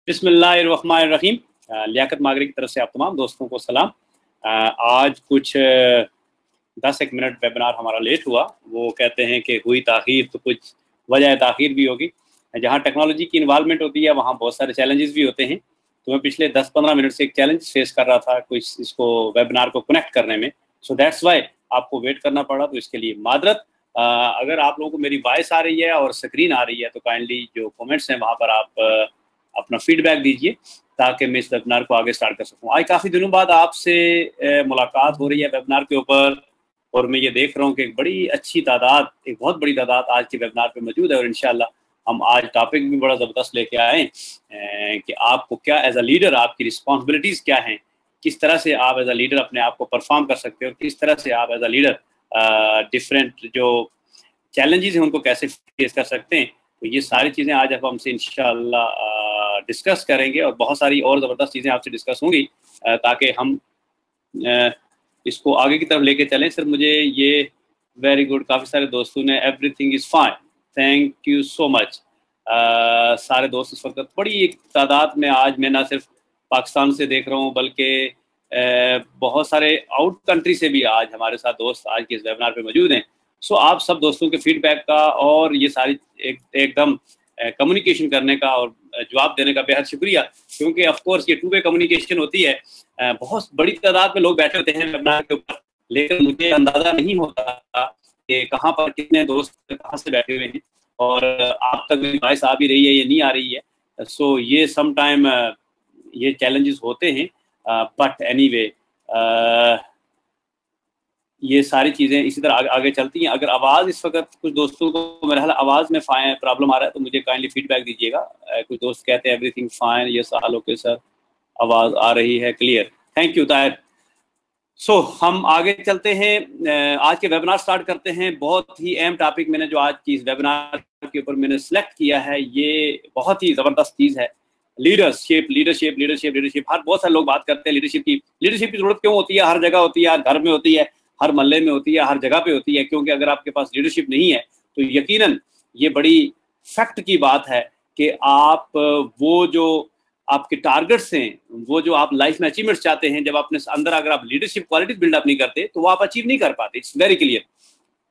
बिस्मिल्लाहिर्रहमानिर्रहीम। लियाकत मागरी की तरफ से आप तमाम दोस्तों को सलाम। आज कुछ 10 एक मिनट वेबिनार हमारा लेट हुआ। वो कहते हैं कि हुई ताख़ीर तो कुछ वजह ताख़ीर भी होगी। जहाँ टेक्नोलॉजी की इन्वॉल्वमेंट होती है वहाँ बहुत सारे चैलेंजेस भी होते हैं। तो मैं पिछले 10-15 मिनट से एक चैलेंज फेस कर रहा था कुछ इसको वेबिनार को कनेक्ट करने में। सो दैट्स वाई आपको वेट करना पड़ा, तो इसके लिए मादरत। अगर आप लोगों को मेरी वॉइस आ रही है और स्क्रीन आ रही है तो काइंडली जो कमेंट्स हैं वहाँ पर आप अपना फीडबैक दीजिए ताकि मैं इस वेबिनार को आगे स्टार्ट कर सकूं। आज काफ़ी दिनों बाद आपसे मुलाकात हो रही है वेबिनार के ऊपर, और मैं ये देख रहा हूँ कि एक बड़ी अच्छी तादाद, एक बहुत बड़ी तादाद आज के वेबिनार पे मौजूद है। और इंशाल्लाह हम आज टॉपिक भी बड़ा ज़बरदस्त लेके आए कि आपको क्या एज अ लीडर, आपकी रिस्पॉन्सिबिलिटीज़ क्या हैं, किस तरह से आप एज अ लीडर अपने आप को परफॉर्म कर सकते हो, किस तरह से आप एज अ लीडर डिफरेंट जो चैलेंजेस हैं उनको कैसे फेस कर सकते हैं। तो ये सारी चीज़ें आज आप हमसे इंशाल्लाह डिस्कस करेंगे, और बहुत सारी और ज़बरदस्त चीज़ें आपसे डिस्कस होंगी ताकि हम इसको आगे की तरफ लेके चलें। सर मुझे ये वेरी गुड, काफ़ी सारे दोस्तों ने everything is fine, thank you so much. सारे दोस्त इस वक्त बड़ी एक तादाद में आज मैं ना सिर्फ पाकिस्तान से देख रहा हूँ बल्कि बहुत सारे आउट कंट्री से भी आज हमारे साथ दोस्त आज के इस वेबिनार पे मौजूद हैं। सो आप सब दोस्तों के फीडबैक का और ये सारी एकदम कम्युनिकेशन करने का और जवाब देने का बेहद शुक्रिया, क्योंकि ऑफ कोर्स ये टू वे कम्युनिकेशन होती है। बहुत बड़ी तादाद में लोग बैठे होते हैं वेबिनार के ऊपर, लेकिन मुझे अंदाज़ा नहीं होता कि कहाँ पर कितने दोस्त कहाँ से बैठे हुए हैं और आप तक वॉइस आ भी रही है या नहीं आ रही है। सो ये सम टाइम ये चैलेंजेस होते हैं, बट एनीवे ये सारी चीज़ें इसी तरह आगे चलती हैं। अगर आवाज़ इस वक्त कुछ दोस्तों को मेरा हाल आवाज़ में प्रॉब्लम आ रहा है तो मुझे काइंडली फीडबैक दीजिएगा। कुछ दोस्त कहते हैं everything fine, yes all okay sir, आवाज़ आ रही है क्लियर, थैंक यू ताहिर। सो हम आगे चलते हैं, आज के वेबिनार स्टार्ट करते हैं। बहुत ही अहम टॉपिक मैंने जो आज की इस वेबिनार के ऊपर मैंने सेलेक्ट किया है, ये बहुत ही ज़बरदस्त चीज़ है, लीडरशिप लीडरशिप लीडरशिप लीडरशिप। हर बहुत सारे लोग बात करते हैं लीडरशिप की ज़रूरत क्यों होती है, हर जगह होती है, हर घर में होती है, हर मोहल्ले में होती है, हर जगह पे होती है। क्योंकि अगर आपके पास लीडरशिप नहीं है तो यकीनन ये बड़ी फैक्ट की बात है कि आप वो जो आपके टारगेट्स हैं, वो जो आप लाइफ में अचीवमेंट्स चाहते हैं, जब अपने अंदर अगर आप लीडरशिप क्वालिटीज बिल्डअप नहीं करते तो वो आप अचीव नहीं कर पाते। It's very clear.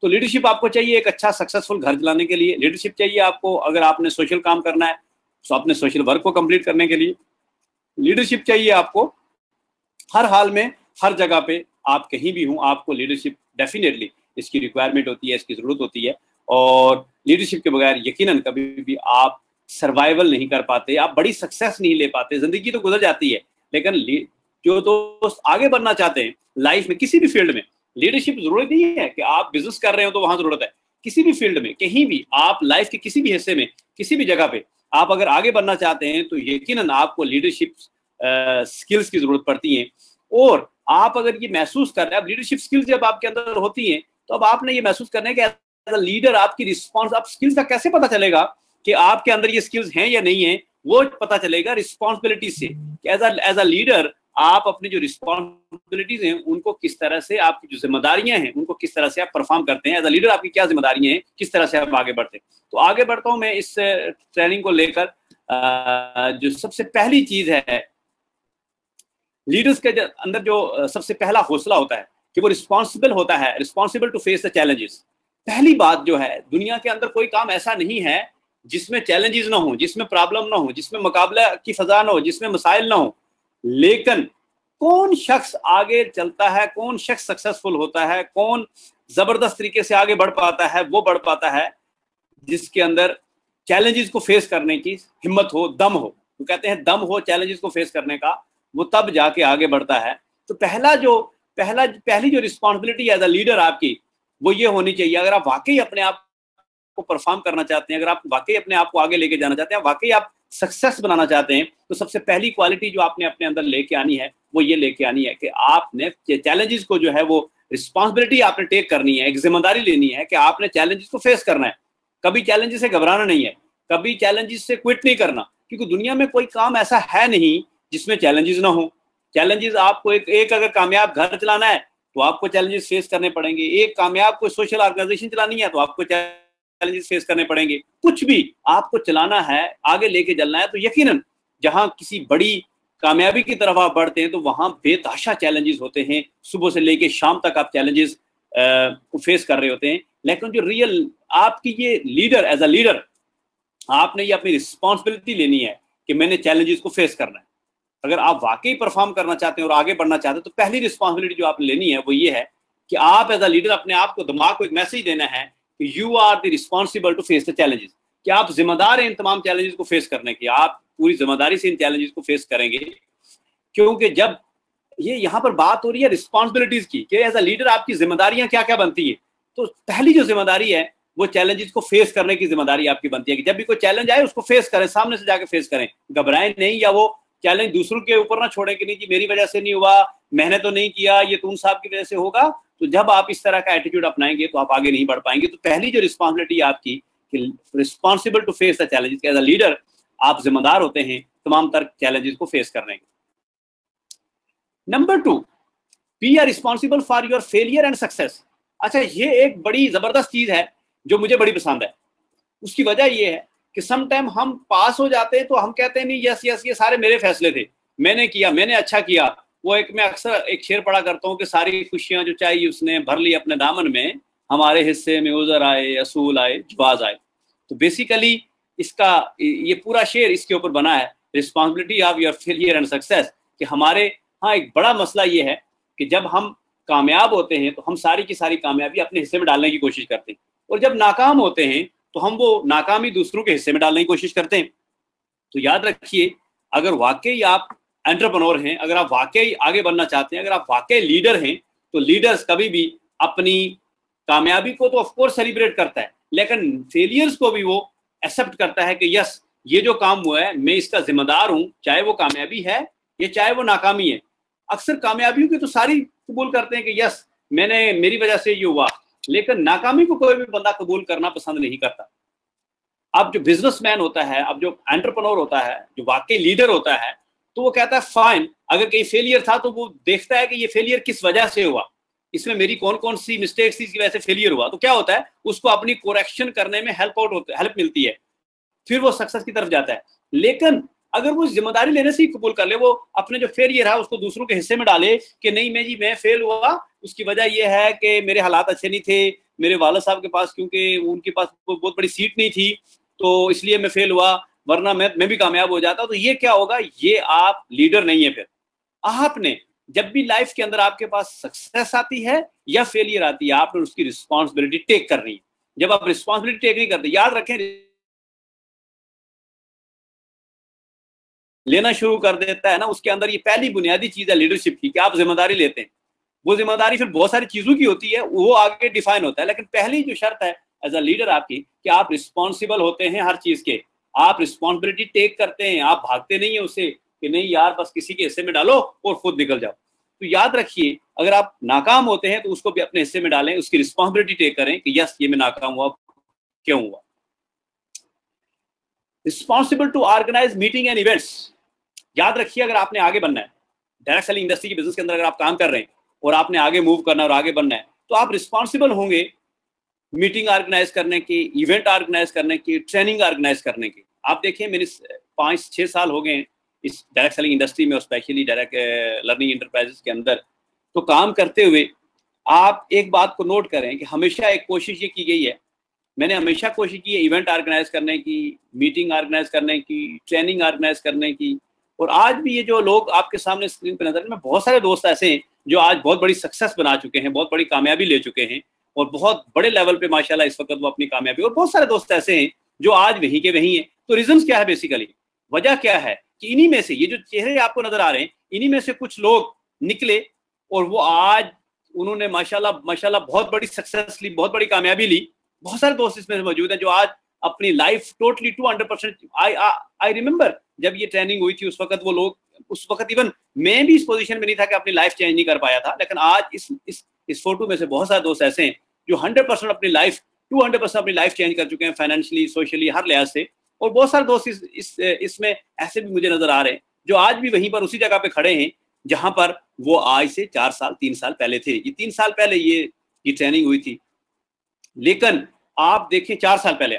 तो लीडरशिप आपको चाहिए एक अच्छा सक्सेसफुल घर चलाने के लिए, लीडरशिप चाहिए आपको अगर आपने सोशल काम करना है तो अपने सोशल वर्क को कंप्लीट करने के लिए, लीडरशिप चाहिए आपको हर हाल में, हर जगह पे, आप कहीं भी हों आपको लीडरशिप डेफिनेटली इसकी रिक्वायरमेंट होती है, इसकी ज़रूरत होती है। और लीडरशिप के बगैर यकीनन कभी भी आप सर्वाइवल नहीं कर पाते, आप बड़ी सक्सेस नहीं ले पाते। ज़िंदगी तो गुजर जाती है, लेकिन जो दोस्त आगे बढ़ना चाहते हैं लाइफ में किसी भी फील्ड में, लीडरशिप ज़रूरत नहीं है कि आप बिजनेस कर रहे हो तो वहाँ ज़रूरत है। किसी भी फील्ड में, कहीं भी, आप लाइफ के किसी भी हिस्से में, किसी भी जगह पे आप अगर आगे बढ़ना चाहते हैं तो यकीनन आपको लीडरशिप स्किल्स की ज़रूरत पड़ती है। और आप अगर ये महसूस कर रहे हैं, अब लीडरशिप स्किल्स जब आपके अंदर होती हैं तो अब आपने ये महसूस करना है कि एज अ लीडर आपकी रिस्पॉन्स, आप स्किल्स का कैसे पता चलेगा कि आपके अंदर ये स्किल्स हैं या नहीं है, वो पता चलेगा रिस्पॉन्सिबिलिटी से। एज अ लीडर आप अपनी जो रिस्पॉन्सिबिलिटीज हैं उनको किस तरह से, आपकी जो जिम्मेदारियां हैं उनको किस तरह से आप परफॉर्म करते हैं। एज अ लीडर आपकी क्या जिम्मेदारियां हैं, किस तरह से आप आगे बढ़ते हैं। तो आगे बढ़ता हूं मैं इस ट्रेनिंग को लेकर। जो सबसे पहली चीज है, लीडर्स के अंदर जो सबसे पहला हौसला होता है कि वो रिस्पॉन्सिबल होता है, responsible to face the challenges. पहली बात जो है, दुनिया के अंदर कोई काम ऐसा नहीं है जिसमें चैलेंजेस ना हो, जिसमें प्रॉब्लम ना हो, जिसमें मुकाबला की फजा ना हो, जिसमें मसाइल ना हो। लेकिन कौन शख्स आगे चलता है, कौन शख्स सक्सेसफुल होता है, कौन जबरदस्त तरीके से आगे बढ़ पाता है, वो बढ़ पाता है जिसके अंदर चैलेंजेस को फेस करने की हिम्मत हो, दम हो। तो कहते हैं दम हो चैलेंजेस को फेस करने का, वो तब जाके आगे बढ़ता है। तो पहली जो रिस्पॉन्सिबिलिटी एज अ लीडर आपकी, वो ये होनी चाहिए। अगर आप वाकई अपने आप को परफॉर्म करना चाहते हैं, अगर आप वाकई अपने आप को आगे लेके जाना चाहते हैं, वाकई आप सक्सेस बनाना चाहते हैं, तो सबसे पहली क्वालिटी जो आपने अपने अंदर लेके आनी है वो ये लेके आनी है कि आपने चैलेंजेस को जो है वो रिस्पॉन्सिबिलिटी आपने टेक करनी है, एक जिम्मेदारी लेनी है कि आपने चैलेंजेस को फेस करना है। कभी चैलेंजेस से घबराना नहीं है, कभी चैलेंजेस से क्विट नहीं करना, क्योंकि दुनिया में कोई काम ऐसा है नहीं जिसमें चैलेंजेस ना हो। चैलेंजेस आपको एक अगर कामयाब घर चलाना है तो आपको चैलेंजेस फेस करने पड़ेंगे, एक कामयाब कोई सोशल ऑर्गेनाइजेशन चलानी है तो आपको चैलेंजेस फेस करने पड़ेंगे। कुछ भी आपको चलाना है, आगे लेके चलना है, तो यकीनन जहां किसी बड़ी कामयाबी की तरफ आप बढ़ते हैं तो वहां बेतहाशा चैलेंजेस होते हैं, सुबह से लेके शाम तक आप चैलेंजेस को फेस कर रहे होते हैं। लेकिन जो रियल आपकी ये लीडर, एज अ लीडर आपने ये अपनी रिस्पॉन्सिबिलिटी लेनी है कि मैंने चैलेंजेस को फेस करना है। अगर आप वाकई परफॉर्म करना चाहते हैं और आगे बढ़ना चाहते हैं तो पहली रिस्पॉन्सिबिलिटी जो आपने लेनी है वो ये है कि आप एज अ लीडर अपने आप को, दिमाग को एक मैसेज देना है कि you are the responsible to face the challenges, कि आप जिम्मेदार हैं इन तमाम चैलेंजेस को फेस करने की, आप पूरी जिम्मेदारी से इन चैलेंजेस को फेस करेंगे। क्योंकि जब ये यहाँ पर बात हो रही है रिस्पॉन्सिबिलिटीज की कि एज अ लीडर आपकी जिम्मेदारियां क्या क्या बनती है, तो पहली जो जिम्मेदारी है वो चैलेंजेस को फेस करने की जिम्मेदारी आपकी बनती है कि जब भी कोई चैलेंज आए उसको फेस करें, सामने से जाके फेस करें, घबराएं नहीं, या वो चैलेंज दूसरों के ऊपर ना छोड़ें कि नहीं जी मेरी वजह से नहीं हुआ, मैंने तो नहीं किया, ये तुम साहब की वजह से होगा। तो जब आप इस तरह का एटीट्यूड अपनाएंगे तो आप आगे नहीं बढ़ पाएंगे। तो पहली जो रिस्पॉन्सिबिलिटी आपकी कि responsible to face the challenges, as a leader आप जिम्मेदार होते हैं तमाम तरह चैलेंजेस को फेस करने के। Number 2, be are responsible for your failure and success. अच्छा, ये एक बड़ी जबरदस्त चीज है जो मुझे बड़ी पसंद है। उसकी वजह ये है कि सम टाइम हम पास हो जाते हैं तो हम कहते हैं नहीं यस यस ये सारे मेरे फैसले थे, मैंने किया, मैंने अच्छा किया। वो एक, मैं अक्सर एक शेर पढ़ा करता हूँ कि सारी खुशियां जो चाहिए उसने भर ली अपने दामन में, हमारे हिस्से में उजर आए, असूल आए, जवाज आए। तो बेसिकली इसका ये पूरा शेर इसके ऊपर बना है, responsibility of your failure and success. कि हमारे हाँ एक बड़ा मसला ये है कि जब हम कामयाब होते हैं तो हम सारी की सारी कामयाबी अपने हिस्से में डालने की कोशिश करते हैं, और जब नाकाम होते हैं तो हम वो नाकामी दूसरों के हिस्से में डालने की कोशिश करते हैं। तो याद रखिए, अगर वाकई आप एंटरप्रेन्योर हैं, अगर आप वाकई आगे बढ़ना चाहते हैं, अगर आप वाकई लीडर हैं, तो लीडर्स कभी भी अपनी कामयाबी को तो ऑफकोर्स सेलिब्रेट करता है, लेकिन फेलियर्स को भी वो एक्सेप्ट करता है कि यस ये जो काम हुआ है मैं इसका जिम्मेदार हूं, चाहे वो कामयाबी है या चाहे वो नाकामी है। अक्सर कामयाबियों की तो सारी कबूल करते हैं कि यस मैंने, मेरी वजह से ये हुआ, लेकिन नाकामी को कोई भी बंदा कबूल करना पसंद नहीं करता। अब जो बिजनेसमैन होता है, अब जो एंटरप्रेन्योर होता है, जो वाकई लीडर होता है, तो वो कहता है फाइन, अगर कहीं फेलियर था तो वो देखता है कि ये फेलियर किस वजह से हुआ, इसमें मेरी कौन कौन सी मिस्टेक्स थी, इसकी वजह से फेलियर हुआ। तो क्या होता है, उसको अपनी कोरेक्शन करने में हेल्प मिलती है, फिर वो सक्सेस की तरफ जाता है। लेकिन अगर वो जिम्मेदारी लेने से ही कबूल कर ले, वो अपने जो फेलियर है उसको दूसरों के हिस्से में डाले कि नहीं मैं जी मैं फेल हुआ, उसकी वजह यह है कि मेरे हालात अच्छे नहीं थे, मेरे वालिद साहब के पास क्योंकि उनके पास बहुत बड़ी सीट नहीं थी तो इसलिए मैं फेल हुआ, वरना मैं भी कामयाब हो जाता। तो ये क्या होगा, ये आप लीडर नहीं है। फिर आपने जब भी लाइफ के अंदर आपके पास सक्सेस आती है या फेलियर आती है, आपने उसकी रिस्पॉन्सिबिलिटी टेक करनी है। जब आप रिस्पॉन्सिबिलिटी टेक नहीं करते, याद रखें, लेना शुरू कर देता है ना, उसके अंदर ये पहली बुनियादी चीज है लीडरशिप की कि आप जिम्मेदारी लेते हैं। वो जिम्मेदारी फिर बहुत सारी चीजों की होती है, वो आगे डिफाइन होता है, लेकिन पहली जो शर्त है एज अ लीडर आपकी कि आप रिस्पॉन्सिबल होते हैं हर चीज के, आप रिस्पॉन्सिबिलिटी टेक करते हैं, आप भागते नहीं है उससे कि नहीं यार बस किसी के हिस्से में डालो और खुद निकल जाओ। तो याद रखिए, अगर आप नाकाम होते हैं तो उसको भी अपने हिस्से में डालें, उसकी रिस्पॉन्सिबिलिटी टेक करें कि यस ये मैं नाकाम हुआ, क्यों हुआ। Responsible to organise meeting and events. याद रखिए, अगर आपने आगे बनना है, डायरेक्ट सेलिंग इंडस्ट्री के बिजनेस के अंदर अगर आप काम कर रहे हैं और आपने आगे मूव करना है और आगे बनना है, तो आप रिस्पॉन्सिबल होंगे मीटिंग ऑर्गेनाइज करने की, इवेंट ऑर्गेनाइज करने की, ट्रेनिंग ऑर्गेनाइज करने की। आप देखिए, मेरे 5-6 साल हो गए इस डायरेक्ट सेलिंग इंडस्ट्री में और स्पेशली डायरेक्ट लर्निंग इंटरप्राइजेस के अंदर तो काम करते हुए आप एक बात को नोट करें कि हमेशा एक कोशिश ये की गई है, मैंने हमेशा कोशिश की है इवेंट ऑर्गेनाइज करने की, मीटिंग ऑर्गेनाइज करने की, ट्रेनिंग ऑर्गेनाइज करने की। और आज भी ये जो लोग आपके सामने स्क्रीन पर नजर में, बहुत सारे दोस्त ऐसे हैं जो आज बहुत बड़ी सक्सेस बना चुके हैं, बहुत बड़ी कामयाबी ले चुके हैं और बहुत बड़े लेवल पे माशाल्लाह इस वक्त वो अपनी कामयाबी, और बहुत सारे दोस्त ऐसे हैं जो आज वहीं के वहीं हैं। तो रीजंस क्या है, बेसिकली वजह क्या है कि इन्हीं में से, ये जो चेहरे आपको नजर आ रहे हैं, इन्हीं में से कुछ लोग निकले और वो आज उन्होंने माशाल्लाह माशाल्लाह बहुत बड़ी सक्सेस ली, बहुत बड़ी कामयाबी ली। बहुत सारे दोस्त इसमें मौजूद हैं जो आज अपनी लाइफ टोटली 200%, आई रिमेंबर जब ये ट्रेनिंग हुई थी उस वक्त वो लोग, उस वक्त इवन मैं भी इस पोजीशन में नहीं था कि अपनी लाइफ चेंज नहीं कर पाया था, लेकिन आज इस फोटो में से बहुत सारे दोस्त ऐसे हैं जो 100% अपनी लाइफ 200% अपनी लाइफ चेंज कर चुके हैं, फाइनेंशियली, सोशली, हर लिहाज से। और बहुत सारे दोस्त इसमें ऐसे भी मुझे नजर आ रहे हैं जो आज भी वहीं पर उसी जगह पे खड़े हैं जहां पर वो आज से 4 साल 3 साल पहले थे। ये 3 साल पहले ये ट्रेनिंग हुई थी, लेकिन आप देखें 4 साल पहले,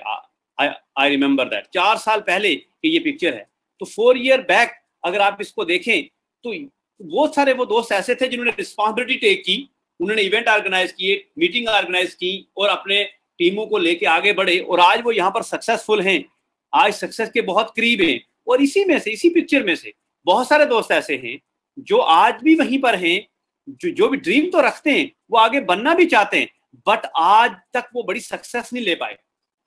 आई रिमेंबर दैट 4 साल पहले की ये पिक्चर है। तो 4 ईयर बैक अगर आप इसको देखें तो बहुत सारे वो दोस्त ऐसे थे जिन्होंने रिस्पॉन्सिबिलिटी टेक की, उन्होंने इवेंट ऑर्गेनाइज किए, मीटिंग ऑर्गेनाइज की और अपने टीमों को लेके आगे बढ़े और आज वो यहाँ पर सक्सेसफुल हैं, आज सक्सेस के बहुत करीब हैं। और इसी में से, इसी पिक्चर में से बहुत सारे दोस्त ऐसे हैं जो आज भी वहीं पर हैं, जो भी ड्रीम तो रखते हैं, वो आगे बनना भी चाहते हैं, बट आज तक वो बड़ी सक्सेस नहीं ले पाए।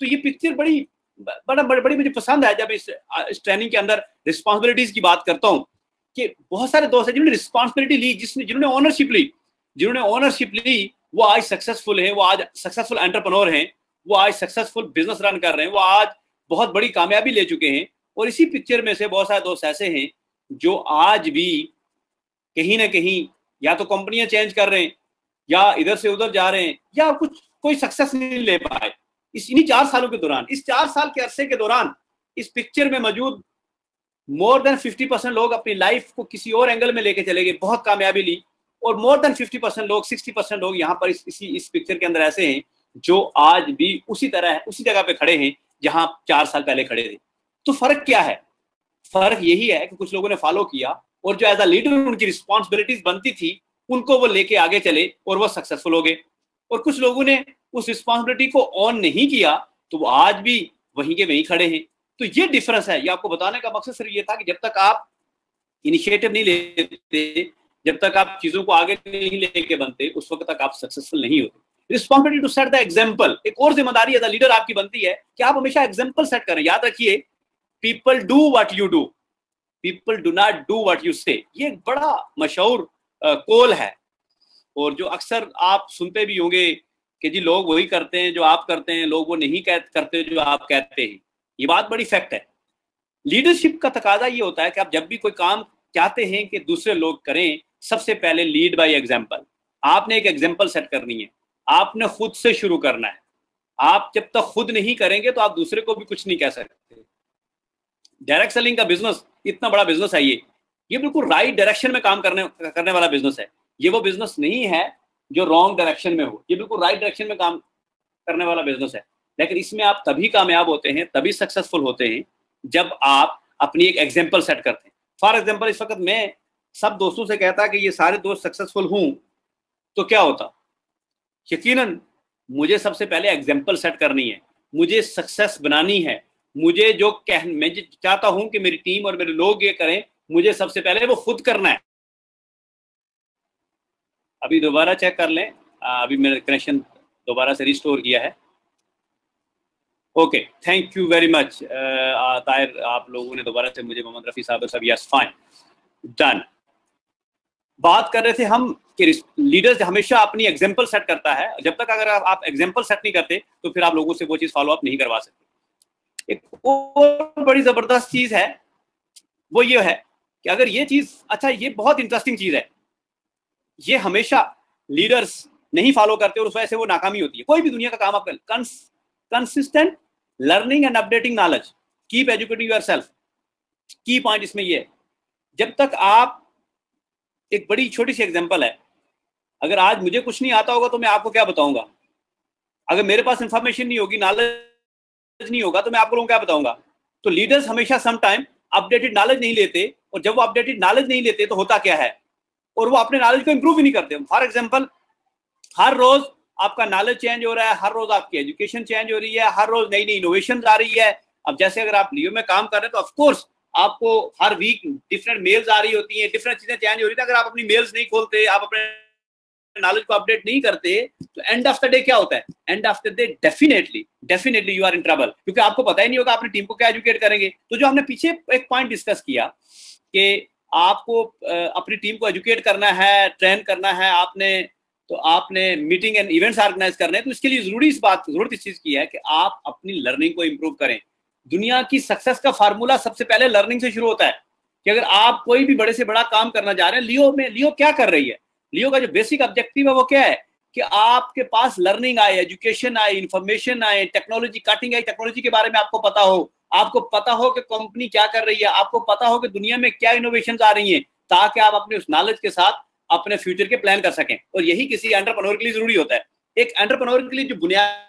तो ये पिक्चर बड़ी मुझे पसंद है जब इस ट्रेनिंग के अंदर रिस्पॉन्सिबिलिटीज की बात करता हूँ कि बहुत सारे दोस्त हैं जिन्होंने रिस्पॉन्सिबिलिटी ली, जिन्होंने ओनरशिप ली, वो आज सक्सेसफुल है, वो आज सक्सेसफुल एंटरप्रेन्योर हैं, वो आज सक्सेसफुल बिजनेस रन कर रहे हैं, वो आज बहुत बड़ी कामयाबी ले चुके हैं। और इसी पिक्चर में से बहुत सारे दोस्त ऐसे हैं जो आज भी कहीं ना कहीं या तो कंपनियां चेंज कर रहे हैं या इधर से उधर जा रहे हैं या कोई सक्सेस नहीं ले पाए इन्हीं 4 सालों के दौरान। इस 4 साल के अरसे के दौरान इस पिक्चर में मौजूद मोर देन 50% लोग अपनी लाइफ को किसी और एंगल में लेके चले गए, बहुत कामयाबी ली। और मोर देन 50% लोग, 60% लोग यहाँ पर इस पिक्चर के अंदर ऐसे हैं जो आज भी उसी जगह पे खड़े हैं जहां 4 साल पहले खड़े थे। तो फर्क क्या है? फर्क यही है कि कुछ लोगों ने फॉलो किया और जो एज अ लीडर उनकी रिस्पॉन्सिबिलिटीज बनती थी उनको वो लेके आगे चले और वो सक्सेसफुल हो गए। और कुछ लोगों ने उस रिस्पॉन्सिबिलिटी को ऑन नहीं किया तो वो आज भी वहीं के वहीं खड़े हैं। तो ये डिफरेंस है। ये आपको बताने का मकसद सिर्फ ये था कि जब तक आप इनिशिएटिव नहीं लेते, जब तक आप चीजों को आगे नहीं लेके बनते, उस वक्त तक आप सक्सेसफुल नहीं होते। Responsibility to set the example, एक और जिम्मेदारी एज अ लीडर आपकी बनती है कि आप हमेशा एग्जाम्पल सेट करें। याद रखिए, people do what you do, people do not do what you से। ये एक बड़ा मशहूर कोल है और जो अक्सर आप सुनते भी होंगे कि जी लोग वही करते हैं जो आप करते हैं, लोग वो नहीं करते जो आप कहते हैं। ये बात बड़ी फैक्ट है। लीडरशिप का तकाजा ये होता है कि आप जब भी कोई काम चाहते हैं कि दूसरे लोग करें, सबसे पहले लीड बाय एग्जाम्पल। आपने एक एग्जाम्पल सेट करनी है, आपने खुद से शुरू करना है। आप जब तक खुद नहीं करेंगे तो आप दूसरे को भी कुछ नहीं कह सकते। डायरेक्ट सेलिंग का बिजनेस इतना बड़ा बिजनेस है, ये बिल्कुल राइट डायरेक्शन में काम करने वाला बिजनेस है। ये वो बिजनेस नहीं है जो रॉन्ग डायरेक्शन में हो, ये बिल्कुल राइट डायरेक्शन में काम करने वाला बिजनेस है। लेकिन इसमें आप तभी कामयाब होते हैं, तभी सक्सेसफुल होते हैं जब आप अपनी एक एग्जाम्पल सेट करते हैं। फॉर एग्जाम्पल, इस वक्त मैं सब दोस्तों से कहता कि ये सारे दोस्त सक्सेसफुल हूं तो क्या होता? यकीनन मुझे सबसे पहले एग्जाम्पल सेट करनी है, मुझे सक्सेस बनानी है। मुझे मैं चाहता हूं कि मेरी टीम और मेरे लोग ये करें, मुझे सबसे पहले वो खुद करना है। अभी दोबारा चेक कर लें, अभी मेरा कनेक्शन दोबारा से रिस्टोर किया है। Okay, thank you very much Tahir, आप लोगों ने दोबारा से मुझे मोहम्मद रफ़ी साहब सब, यस फाइन डन। बात कर रहे थे हम कि लीडर्स हमेशा अपनी एग्जाम्पल सेट करता है। जब तक अगर आप एग्जाम्पल सेट नहीं करते तो फिर आप लोगों से वो चीज़ फॉलो अप नहीं करवा सकते। एक और बड़ी ज़बरदस्त चीज़ है, वो ये है कि अगर ये चीज़, अच्छा ये बहुत इंटरेस्टिंग चीज़ है, ये हमेशा लीडर्स नहीं फॉलो करते और उस वजह से वो नाकामी होती है। कोई भी दुनिया का काम आप करें, consistent learning and updating knowledge, keep educating yourself. की पॉइंट इसमें ये है, जब तक आप, एक बड़ी छोटी सी एग्जांपल है, अगर आज मुझे कुछ नहीं आता होगा तो मैं आपको क्या बताऊंगा? अगर मेरे पास इंफॉर्मेशन नहीं होगी, नॉलेज नहीं होगा, तो मैं आपको क्या बताऊंगा? तो लीडर्स हमेशा सम टाइम अपडेटेड नॉलेज नहीं लेते, और जब वो अपडेटेड नॉलेज नहीं लेते तो होता क्या है, और वो अपने नॉलेज को इंप्रूव ही नहीं करते। फॉर एग्जाम्पल, हर रोज आपका नॉलेज चेंज हो रहा है, हर रोज आपकी एजुकेशन चेंज हो रही है, हर रोज नई नई इनोवेशन आ रही है। अब जैसे अगर आप लियो में काम कर रहे हैं तो ऑफकोर्स आपको हर वीक डिफरेंट मेल्स आ रही होती हैं, डिफरेंट चीजें चेंज हो रही है। अगर आप अपनी मेल्स नहीं खोलते, आप अपने नॉलेज को अपडेट नहीं करते, तो एंड ऑफ द डे क्या होता है? End of the day definitely you are in trouble, क्योंकि आपको पता ही नहीं होगा अपनी टीम को क्या एजुकेट करेंगे। तो जो हमने पीछे एक पॉइंट डिस्कस किया कि आपको अपनी टीम को एजुकेट करना है, ट्रेन करना है, आपने मीटिंग एंड इवेंट्स ऑर्गेनाइज करने हैं, तो इसके लिए जरूरत इस चीज की है कि आप अपनी लर्निंग को इंप्रूव करें। दुनिया की सक्सेस का फार्मूला सबसे पहले लर्निंग से शुरू होता है कि अगर आप कोई भी बड़े से बड़ा काम करना जा रहे हैं, लियो क्या कर रही है? लियो का जो बेसिक ऑब्जेक्टिव है वो क्या है कि आपके पास लर्निंग आए, एजुकेशन आए, इंफॉर्मेशन आए, टेक्नोलॉजी, कटिंग एज टेक्नोलॉजी के बारे में आपको पता हो कि कंपनी क्या कर रही है, आपको पता हो कि दुनिया में क्या इनोवेशन आ रही हैं, ताकि आप अपने उस नॉलेज के साथ अपने फ्यूचर के प्लान कर सकें। और यही किसी एंटरप्रेन्योर के लिए जरूरी होता है। एक एंटरप्रेन्योर के लिए जो बुनियाद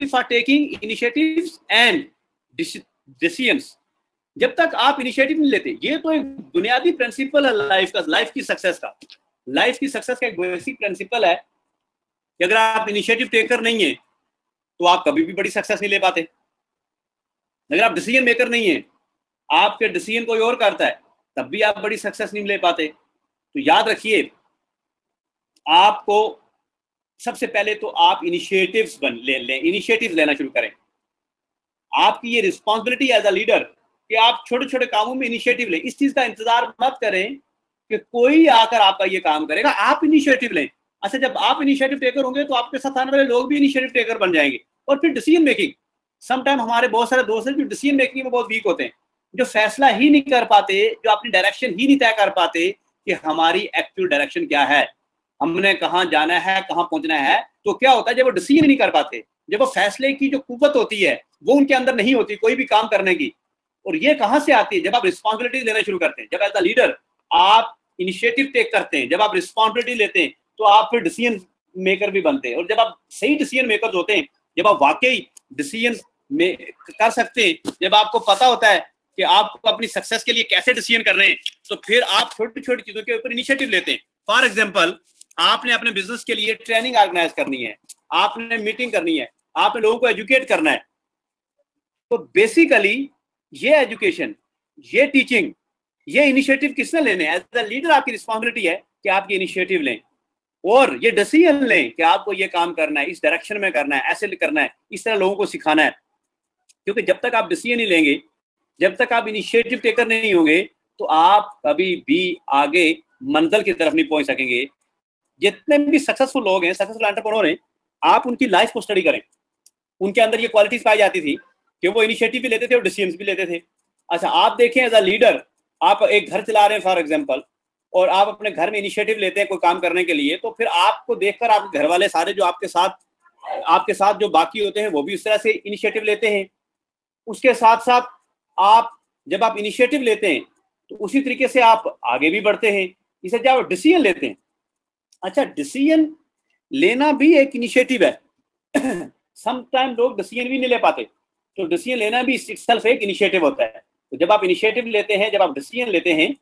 for taking initiatives and decisions. जब तक आप इनिशिएटिव नहीं लेते, ये तो एक बुनियादी प्रिंसिपल है लाइफ का, लाइफ की सक्सेस का। लाइफ की सक्सेस का एक बेसिक प्रिंसिपल है कि अगर आप इनिशिएटिव टेकर नहीं है तो आप कभी भी बड़ी सक्सेस नहीं ले पाते। अगर आप डिसीजन मेकर नहीं है, आपके डिसीजन कोई और करता है, तब भी आप बड़ी सक्सेस नहीं ले पाते। तो याद रखिए, आपको सबसे पहले तो आप इनिशिएटिव्स इनिशिएटिव लेना शुरू करें। आपकी ये रिस्पॉन्सिबिलिटी एज अ लीडर कि आप छोटे छोटे कामों में इनिशिएटिव लें। इस चीज का इंतजार मत करें कि कोई आकर आपका ये काम करेगा, आप इनिशिएटिव लें। अच्छा, जब आप इनिशिएटिव टेकर होंगे तो आपके साथ आने वाले लोग भी इनिशिएटिव टेकर बन जाएंगे। और फिर डिसीजन मेकिंग, समटाइम हमारे बहुत सारे दोस्त हैं जो डिसीजन मेकिंग में बहुत वीक होते हैं, जो फैसला ही नहीं कर पाते, जो अपनी डायरेक्शन ही नहीं तय कर पाते कि हमारी एक्चुअल डायरेक्शन क्या है, हमने कहाँ जाना है, कहाँ पहुंचना है। तो क्या होता है, जब वो डिसीजन नहीं कर पाते, जब वो फैसले की जो कुव्वत होती है वो उनके अंदर नहीं होती कोई भी काम करने की। और ये कहाँ से आती है, जब आप रिस्पॉन्सिबिलिटी लेना शुरू करते हैं, जब एज अ लीडर आप इनिशिएटिव टेक करते हैं, जब आप रिस्पॉन्सिबिलिटी लेते हैं, तो आप फिर डिसीजन मेकर भी बनते हैं। और जब आप सही डिसीजन मेकर होते हैं, जब आप वाकई डिसीजन में कर सकते हैं, जब आपको पता होता है कि आपको अपनी सक्सेस के लिए कैसे डिसीजन कर रहे हैं, तो फिर आप छोटी छोटी चीजों के ऊपर इनिशिएटिव लेते हैं। फॉर एग्जाम्पल, आपने अपने बिजनेस के लिए ट्रेनिंग ऑर्गेनाइज करनी है, आपने मीटिंग करनी है, आपने लोगों को एजुकेट करना है। तो बेसिकली ये एजुकेशन, ये टीचिंग, ये इनिशिएटिव किसने लेने हैं? एज अ लीडर आपकी रिस्पॉन्सिबिलिटी है कि आप ये इनिशिएटिव लें और ये डिसीजन लें कि आपको ये काम करना है, इस डायरेक्शन में करना है, ऐसे करना है, इस तरह लोगों को सिखाना है। क्योंकि जब तक आप डिसीजन नहीं लेंगे, जब तक आप इनिशिएटिव टेकर नहीं होंगे, तो आप कभी भी आगे मंजिल की तरफ नहीं पहुंच सकेंगे। जितने भी सक्सेसफुल लोग हैं, सक्सेसफुल एंटरप्रेन्योर हैं, आप उनकी लाइफ को स्टडी करें। उनके अंदर ये क्वालिटीज पाई जाती थी कि वो इनिशिएटिव भी लेते थे और डिसीजंस भी लेते थे। अच्छा, आप देखें एज अ लीडर, आप एक घर चला रहे हैं फॉर एग्जांपल, और आप अपने घर में इनिशिएटिव लेते हैं कोई काम करने के लिए, तो फिर आपको देखकर आपके घर वाले सारे जो आपके साथ जो बाकी होते हैं वो भी उस तरह से इनिशिएटिव लेते हैं। उसके साथ साथ आप जब आप इनिशिएटिव लेते हैं तो उसी तरीके से आप आगे भी बढ़ते हैं। इसे जब आप डिसीजन लेते हैं, अच्छा, डिसीजन लेना भी एक इनिशिएटिव है। समटाइम लोग डिसीजन भी नहीं ले पाते, तो डिसीजन लेना भी इटसेल्फ एक इनिशिएटिव होता है। तो जब आप इनिशिएटिव लेते हैं, जब आप डिसीजन लेते हैं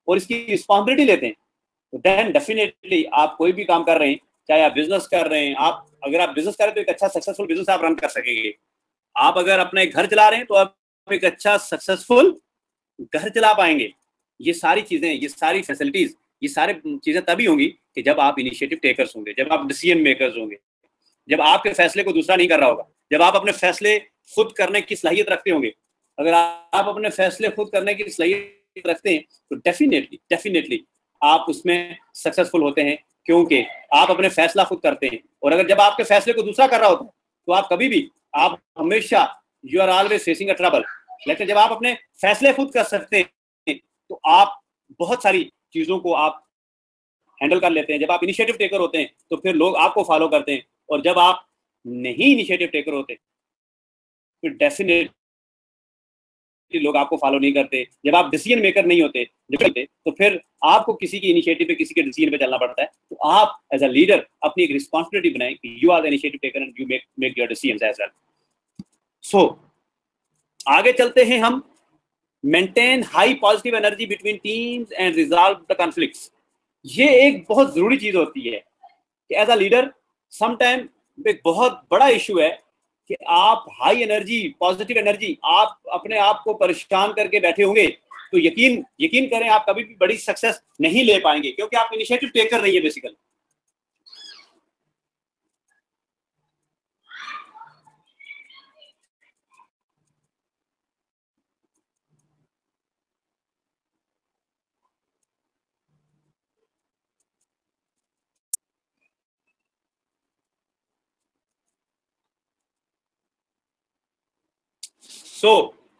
और इसकी रिस्पॉन्सिबिलिटी लेते हैं, तो देन डेफिनेटली आप कोई भी काम कर रहे हैं, चाहे आप बिजनेस कर रहे हैं, आप अगर आप बिजनेस करें तो एक अच्छा सक्सेसफुल बिजनेस आप रन कर सकेंगे। आप अगर अपना एक घर चला रहे हैं तो आप एक अच्छा सक्सेसफुल घर चला पाएंगे। ये सारी चीजें, ये सारी फैसिलिटीज, ये सारी चीजें तभी होंगी कि जब आप इनिशिएटिव टेकर्स होंगे, जब आप डिसीजन मेकर्स होंगे, जब आपके फैसले को दूसरा नहीं कर रहा होगा, जब आप अपने फैसले खुद करने की सलाहियत रखते होंगे। अगर आप अपने फैसले खुद करने की सलाहियत रखते हैं तो डेफिनेटली आप उसमें सक्सेसफुल होते हैं, क्योंकि आप अपने फैसला खुद करते हैं। और अगर जब आपके फैसले को दूसरा कर रहा होता है तो आप कभी भी, आप हमेशा, you are always facing a trouble. लेकिन जब आप अपने फैसले खुद कर सकते हैं तो आप बहुत सारी चीजों को आप हैंडल कर लेते हैं। जब आप इनिशिएटिव टेकर होते हैं तो फिर लोग आपको फॉलो करते हैं, और जब आप नहीं इनिशिएटिव टेकर होते फिर डेफिनेटली लोग आपको फॉलो नहीं करते। जब आप डिसीजन मेकर नहीं होते तो फिर आपको किसी की इनिशिएटिव पे, किसी के डिसीजन पे चलना पड़ता है। तो आप एज अ लीडर अपनी एक रिस्पॉन्सिबिलिटी बनाएं कि you are the initiative taker and you make your decisions as well. So आगे चलते हैं हम। Maintain high positive energy between teams and resolve the conflicts. ये एक बहुत जरूरी चीज होती है कि एज अ लीडर समटाइम एक बहुत बड़ा इशू है कि आप हाई एनर्जी, पॉजिटिव एनर्जी, आप अपने आप को परेशान करके बैठे होंगे तो यकीन करें आप कभी भी बड़ी सक्सेस नहीं ले पाएंगे, क्योंकि आप इनिशिएटिव टेक कर रही है बेसिकली।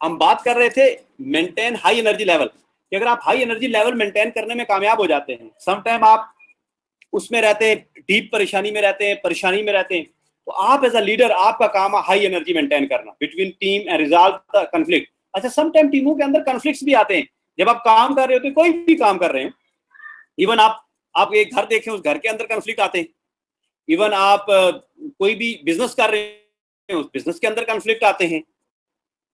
हम बात कर रहे थे मेंटेन हाई एनर्जी लेवल, कि अगर आप हाई एनर्जी लेवल मेंटेन करने में कामयाब हो जाते हैं, समटाइम आप उसमें रहते हैं, डीप परेशानी में रहते हैं, परेशानी में रहते हैं, तो आप एज अ लीडर, आपका काम है हाई एनर्जी मेंटेन करना between team and resolve the conflict. अच्छा, समटाइम टीमों के अंदर कॉन्फ्लिक्ट्स भी आते हैं। जब आप काम कर रहे होते हैं, कोई भी काम कर रहे हो, इवन आप एक घर देखें, उस घर के अंदर कॉन्फ्लिक्ट आते हैं। इवन आप कोई भी बिजनेस कर रहे हैं उस बिजनेस के अंदर कॉन्फ्लिक्ट आते हैं।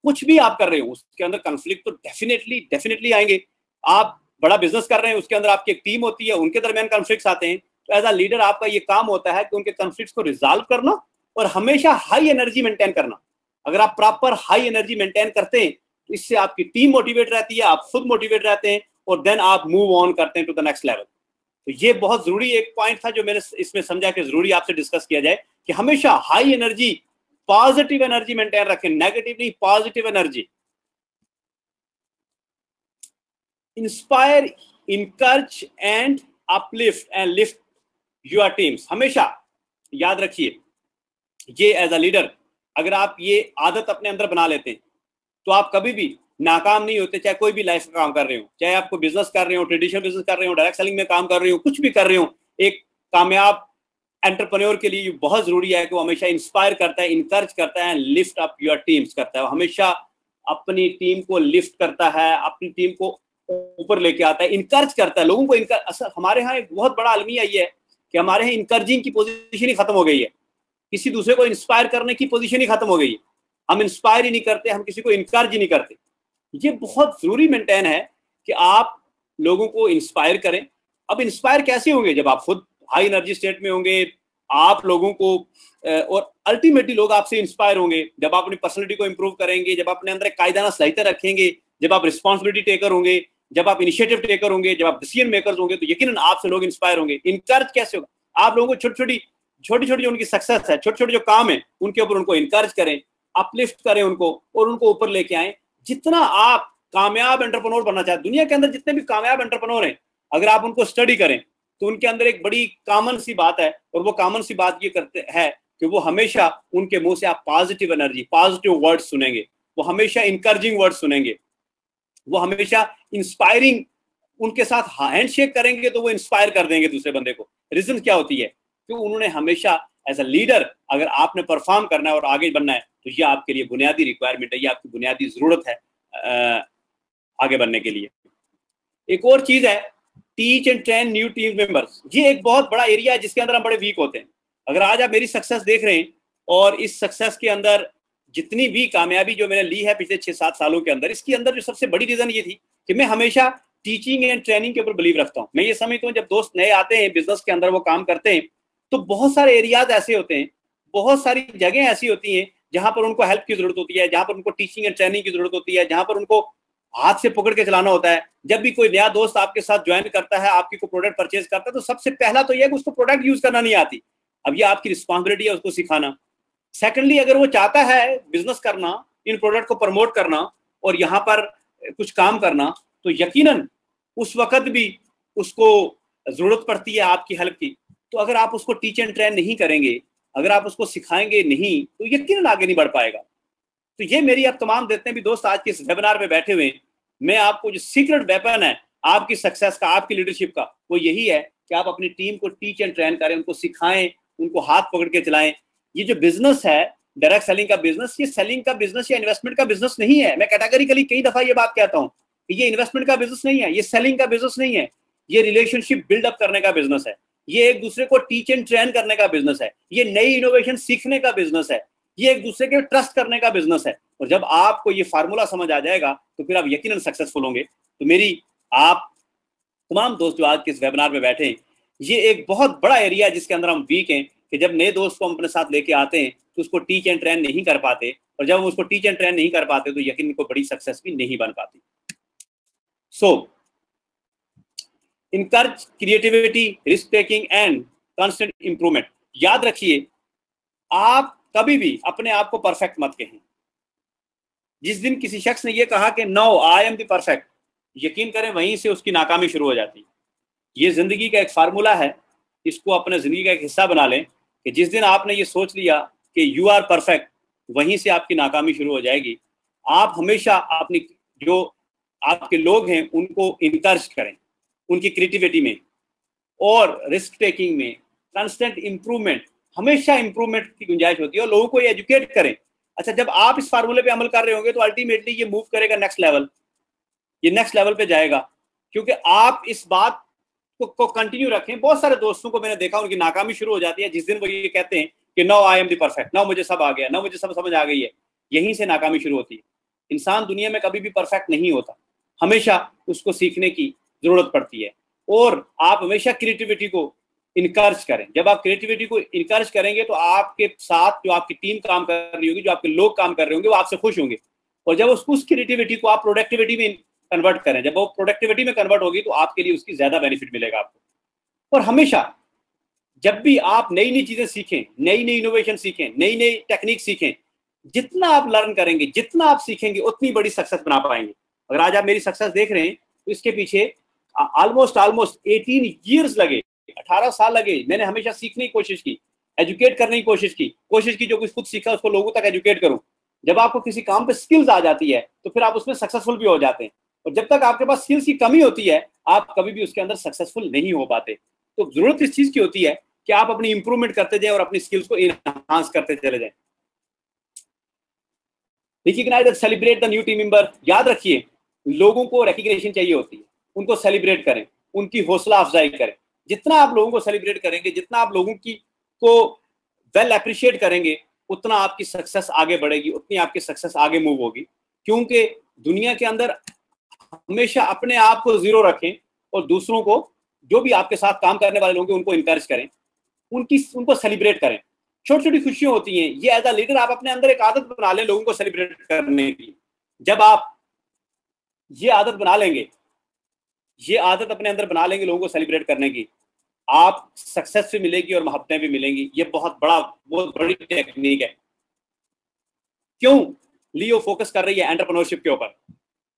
कुछ भी आप कर रहे हो उसके अंदर कॉन्फ्लिक्ट तो डेफिनेटली आएंगे। आप बड़ा बिजनेस कर रहे हैं, उसके अंदर आपकी एक टीम होती है, उनके दरमियान कॉन्फ्लिक्ट्स आते हैं। तो एज अ लीडर आपका ये काम होता है कि उनके कॉन्फ्लिक्ट्स को रिजॉल्व करना और हमेशा हाई एनर्जी मेंटेन करना। अगर आप प्रॉपर हाई एनर्जी मेंटेन करते हैं तो इससे आपकी टीम मोटिवेट रहती है, आप खुद मोटिवेट रहते हैं और देन आप मूव ऑन करते हैं टू द नेक्स्ट लेवल। तो ये बहुत जरूरी एक पॉइंट था जो मैंने इसमें समझा कि जरूरी आपसे डिस्कस किया जाए कि हमेशा high energy, positive energy maintain रखें, नेगेटिव नहीं, positive energy. Inspire, encourage and uplift and lift your teams. हमेशा याद रखिए ये एज अ लीडर अगर आप ये आदत अपने अंदर बना लेते हैं तो आप कभी भी नाकाम नहीं होते, चाहे कोई भी लाइफ का काम कर रहे हो, चाहे आपको बिजनेस कर रहे हो, ट्रेडिशनल बिजनेस कर रहे हो, डायरेक्ट सेलिंग में काम कर रहे हो, कुछ भी कर रहे हो। एक कामयाब एंटरप्रेन्योर के लिए बहुत जरूरी है कि वो हमेशा इंस्पायर करता है, इंकरेज करता है, लिफ्ट अप योर टीम्स करता है। वो हमेशा अपनी टीम को लिफ्ट करता है, अपनी टीम को ऊपर लेके आता है, इंकरेज करता है लोगों को। हमारे यहाँ एक बहुत बड़ा अलमिया ये है कि हमारे यहाँ इंकरेजिंग की पोजीशन ही खत्म हो गई है, किसी दूसरे को इंस्पायर करने की पोजीशन ही खत्म हो गई है। हम इंस्पायर ही नहीं करते, हम किसी को इंकरेज ही नहीं करते। ये बहुत जरूरी मेंटेन है कि आप लोगों को इंस्पायर करें। अब इंस्पायर कैसे होंगे? जब आप खुद हाई एनर्जी स्टेट में होंगे, आप लोगों को और अल्टीमेटली लोग आपसे इंस्पायर होंगे जब आप अपनी पर्सनैलिटी को इंप्रूव करेंगे, जब आप अपने अंदर एक कायदाना सलाहियत रखेंगे, जब आप रिस्पॉन्सिबिलिटी टेकर होंगे, जब आप इनिशिएटिव टेकर होंगे, जब आप डिसीजन मेकर्स होंगे, तो यकीनन आपसे लोग इंस्पायर होंगे। इंकरेज कैसे होगा? आप लोगों को छोटी छोटी जो उनकी सक्सेस है, छोटे छोटे जो काम है उनके ऊपर उनको इंकरेज करें, अपलिफ्ट करें उनको और उनको ऊपर लेके आए। जितना आप कामयाब एंटरप्रेन्योर बनना चाहते, दुनिया के अंदर जितने भी कामयाब एंटरप्रेन्योर हैं, अगर आप उनको स्टडी करें तो उनके अंदर एक बड़ी कॉमन सी बात है, और वो कॉमन सी बात ये करते हैं कि वो हमेशा उनके मुंह से आप पॉजिटिव एनर्जी, पॉजिटिव वर्ड सुनेंगे, वो हमेशा इंकरेजिंग वर्ड सुनेंगे, वो हमेशा इंस्पायरिंग, उनके साथ हैंडशेक करेंगे तो वो इंस्पायर कर देंगे दूसरे बंदे को। रीजन क्या होती है? क्योंकि उन्होंने हमेशा एज अ लीडर अगर आपने परफॉर्म करना है और आगे बढ़ना है तो ये आपके लिए बुनियादी रिक्वायरमेंट है, ये आपकी बुनियादी जरूरत है आगे बढ़ने के लिए। एक और चीज है, teach and train new team members. ये एक बहुत बड़ा एरिया है जिसके अंदर हम बड़े वीक होते हैं। अगर आज आप मेरी सक्सेस देख रहे हैं और इस सक्सेस के अंदर जितनी भी कामयाबी जो मैंने ली है पिछले 6-7 सालों के अंदर, इसकी अंदर जो सबसे बड़ी रीजन ये थी कि मैं हमेशा टीचिंग एंड ट्रेनिंग के ऊपर बिलीव रखता हूँ। मैं ये समझता हूँ जब दोस्त नए आते हैं बिजनेस के अंदर, वो काम करते हैं, तो बहुत सारे एरियाज ऐसे होते हैं, बहुत सारी जगह ऐसी होती हैं जहां पर उनको हेल्प की जरूरत होती है, जहां पर उनको टीचिंग एंड ट्रेनिंग की जरूरत होती है, जहां पर उनको हाथ से पकड़ के चलाना होता है। जब भी कोई नया दोस्त आपके साथ ज्वाइन करता है, आपकी को प्रोडक्ट परचेज करता है, तो सबसे पहला तो यह है कि उसको प्रोडक्ट यूज करना नहीं आती। अब ये आपकी रिस्पॉन्सिबिलिटी है उसको सिखाना। सेकेंडली, अगर वो चाहता है बिजनेस करना, इन प्रोडक्ट को प्रमोट करना और यहाँ पर कुछ काम करना, तो यकीनन उस वक्त भी उसको जरूरत पड़ती है आपकी हेल्प की। तो अगर आप उसको टीच एंड ट्रेन नहीं करेंगे, अगर आप उसको सिखाएंगे नहीं, तो यकीनन आगे नहीं बढ़ पाएगा। तो ये मेरी आप तमाम जितने भी दोस्त आज के इस वेबिनार में बैठे हुए हैं, मैं आपको जो सीक्रेट वेपन है आपकी सक्सेस का, आपकी लीडरशिप का, वो यही है कि आप अपनी टीम को टीच एंड ट्रेन करें, उनको सिखाएं, उनको हाथ पकड़ के चलाएं। ये जो बिजनेस है, डायरेक्ट सेलिंग का बिजनेस, ये सेलिंग का बिजनेस या इन्वेस्टमेंट का बिजनेस नहीं है। मैं कैटेगरिकली कई दफा ये बात कहता हूँ, ये इन्वेस्टमेंट का बिजनेस नहीं है, ये सेलिंग का बिजनेस नहीं है, ये रिलेशनशिप बिल्डअप करने का बिजनेस है, ये एक दूसरे को टीच एंड ट्रेन करने का बिजनेस है, ये नई इनोवेशन सीखने का बिजनेस है, ये एक दूसरे के ट्रस्ट करने का बिजनेस है। और जब आपको ये फार्मूला समझ आ जाएगा तो फिर आप यकीनन सक्सेसफुल होंगे। तो मेरी आप तमाम दोस्त जो आज के इस वेबिनार में बैठे हैं, ये एक बहुत बड़ा एरिया है जिसके अंदर हम वीक हैं कि जब नए दोस्त को हम अपने साथ लेके आते हैं तो उसको टीच एंड ट्रेन नहीं कर पाते, और जब हम उसको टीच एंड ट्रेन नहीं कर पाते तो यकीन को बड़ी सक्सेस भी नहीं बन पाती। So encourage creativity, risk taking and constant improvement. याद रखिए, आप कभी भी अपने आप को परफेक्ट मत कहें। जिस दिन किसी शख्स ने यह कहा कि no I am the perfect, यकीन करें वहीं से उसकी नाकामी शुरू हो जाती है। ये जिंदगी का एक फार्मूला है, इसको अपने जिंदगी का एक हिस्सा बना लें कि जिस दिन आपने ये सोच लिया कि यू आर परफेक्ट, वहीं से आपकी नाकामी शुरू हो जाएगी। आप हमेशा अपनी जो आपके लोग हैं उनको इनकरेज करें, उनकी क्रिएटिविटी में और रिस्क टेकिंग में, कांस्टेंट इंप्रूवमेंट, हमेशा इंप्रूवमेंट की गुंजाइश होती है, और लोगों को ये एजुकेट करें। अच्छा, जब आप इस फार्मूले पे अमल कर रहे होंगे तो अल्टीमेटली ये मूव करेगा नेक्स्ट लेवल, ये नेक्स्ट लेवल पे जाएगा, क्योंकि आप इस बात को कंटिन्यू रखें। बहुत सारे दोस्तों को मैंने देखा, उनकी नाकामी शुरू हो जाती है जिस दिन वो ये कहते हैं कि now I am the perfect, now मुझे सब आ गया, नाउ मुझे सब समझ आ गई है। यहीं से नाकामी शुरू होती है। इंसान दुनिया में कभी भी परफेक्ट नहीं होता, हमेशा उसको सीखने की जरूरत पड़ती है। और आप हमेशा क्रिएटिविटी को इनकरेज करें। जब आप क्रिएटिविटी को इनकरेज करेंगे तो आपके साथ जो आपकी टीम काम कर रही होगी, जो आपके लोग काम कर रहे होंगे, वो आपसे खुश होंगे। और जब उस क्रिएटिविटी को आप प्रोडक्टिविटी में कन्वर्ट करें, जब वो प्रोडक्टिविटी में कन्वर्ट होगी तो आपके लिए उसकी ज्यादा बेनिफिट मिलेगा आपको। और हमेशा जब भी आप नई नई चीजें सीखें, नई नई इनोवेशन सीखें, नई नई टेक्निक सीखें, जितना आप लर्न करेंगे, जितना आप सीखेंगे, उतनी बड़ी सक्सेस बना पाएंगे। अगर आज आप मेरी सक्सेस देख रहे हैं तो इसके पीछे ऑलमोस्ट 18 ईयर्स लगे, 18 साल लगे। मैंने हमेशा सीखने की कोशिश की, एजुकेट करने की कोशिश की जो कुछ खुद सीखा उसको लोगों तक एजुकेट करूं। जब आपको किसी काम पे स्किल्स आ जाती है तो फिर आप उसमें सक्सेसफुल भी हो जाते हैं। और जब तक आपके पास स्किल्स की कमी होती है, आप कभी भी उसके अंदर सक्सेसफुल नहीं हो पाते। तो जरूरत इस चीज की होती है कि आप अपनी इंप्रूवमेंट करते जाएं और अपनी स्किल्स को इनहांस करते चले जाएं। Recognise and celebrate the new team member. याद रखिए, लोगों को रिकॉग्निशन चाहिए होती है, उनको सेलिब्रेट करें, उनकी हौसला अफजाई करें। जितना आप लोगों को सेलिब्रेट करेंगे, जितना आप लोगों की को वेल अप्रिशिएट करेंगे, उतना आपकी सक्सेस आगे बढ़ेगी, उतनी आपकी सक्सेस आगे मूव होगी। क्योंकि दुनिया के अंदर हमेशा अपने आप को जीरो रखें और दूसरों को, जो भी आपके साथ काम करने वाले लोग हैं, उनको इनकरेज करें, उनको सेलिब्रेट करें। छोटी छोटी खुशियां होती हैं, ये एज अ लीडर आप अपने अंदर एक आदत बना लें लोगों को सेलिब्रेट करने की। जब आप ये आदत बना लेंगे, ये आदत अपने अंदर बना लेंगे लोगों को सेलिब्रेट करने की, आप सक्सेस भी मिलेगी और मोहब्बतें भी मिलेंगी। ये बहुत बड़ी टेक्निक है। क्यों लियो फोकस कर रही है एंटरप्रेन्योरशिप के ऊपर?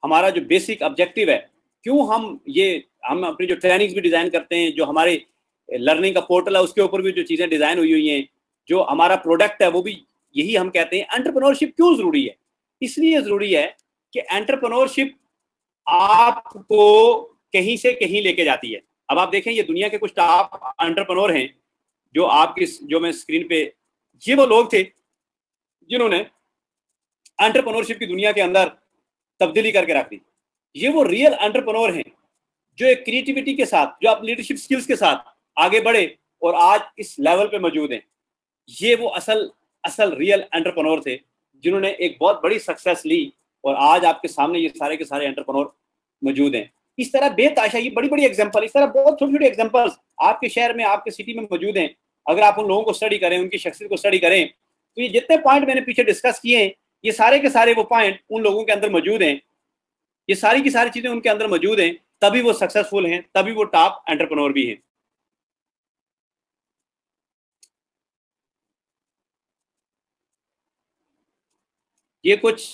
हमारा जो बेसिक ऑब्जेक्टिव है, क्यों हम अपनी जो ट्रेनिंग्स भी डिजाइन करते हैं, जो हमारे लर्निंग का पोर्टल है उसके ऊपर भी जो चीजें डिजाइन हुई हैं, जो हमारा प्रोडक्ट है वो भी यही हम कहते हैं। एंटरप्रेन्योरशिप क्यों जरूरी है? इसलिए जरूरी है कि एंटरप्रेन्योरशिप आपको कहीं से कहीं लेके जाती है। अब आप देखें, ये दुनिया के कुछ टॉप एंटरप्रेन्योर हैं जो मैं स्क्रीन पे, ये वो लोग थे जिन्होंने एंटरप्रेन्योरशिप की दुनिया के अंदर तब्दीली करके रख दी। ये वो रियल एंटरप्रेन्योर हैं जो एक क्रिएटिविटी के साथ, जो आप लीडरशिप स्किल्स के साथ आगे बढ़े और आज इस लेवल पे मौजूद हैं। ये वो असल रियल एंटरप्रेन्योर थे जिन्होंने एक बहुत बड़ी सक्सेस ली और आज आपके सामने ये सारे के सारे एंटरप्रेन्योर मौजूद हैं। इस तरह बेताशा ये बड़ी बड़ी एग्जांपल, इस तरह बहुत छोटी छोटी एग्जांपल्स आपके शहर में, आपके सिटी में मौजूद हैं। अगर आप उन लोगों को स्टडी करें, उनकी शख्सियत को स्टडी करें, तो ये जितने पॉइंट मैंने पीछे डिस्कस किए हैं, ये सारे के सारे वो पॉइंट उन लोगों के अंदर मौजूद हैं। ये सारी की सारी चीजें उनके अंदर मौजूद हैं, तभी वो सक्सेसफुल हैं, तभी वो टॉप एंटरप्रेन्योर भी हैं। ये कुछ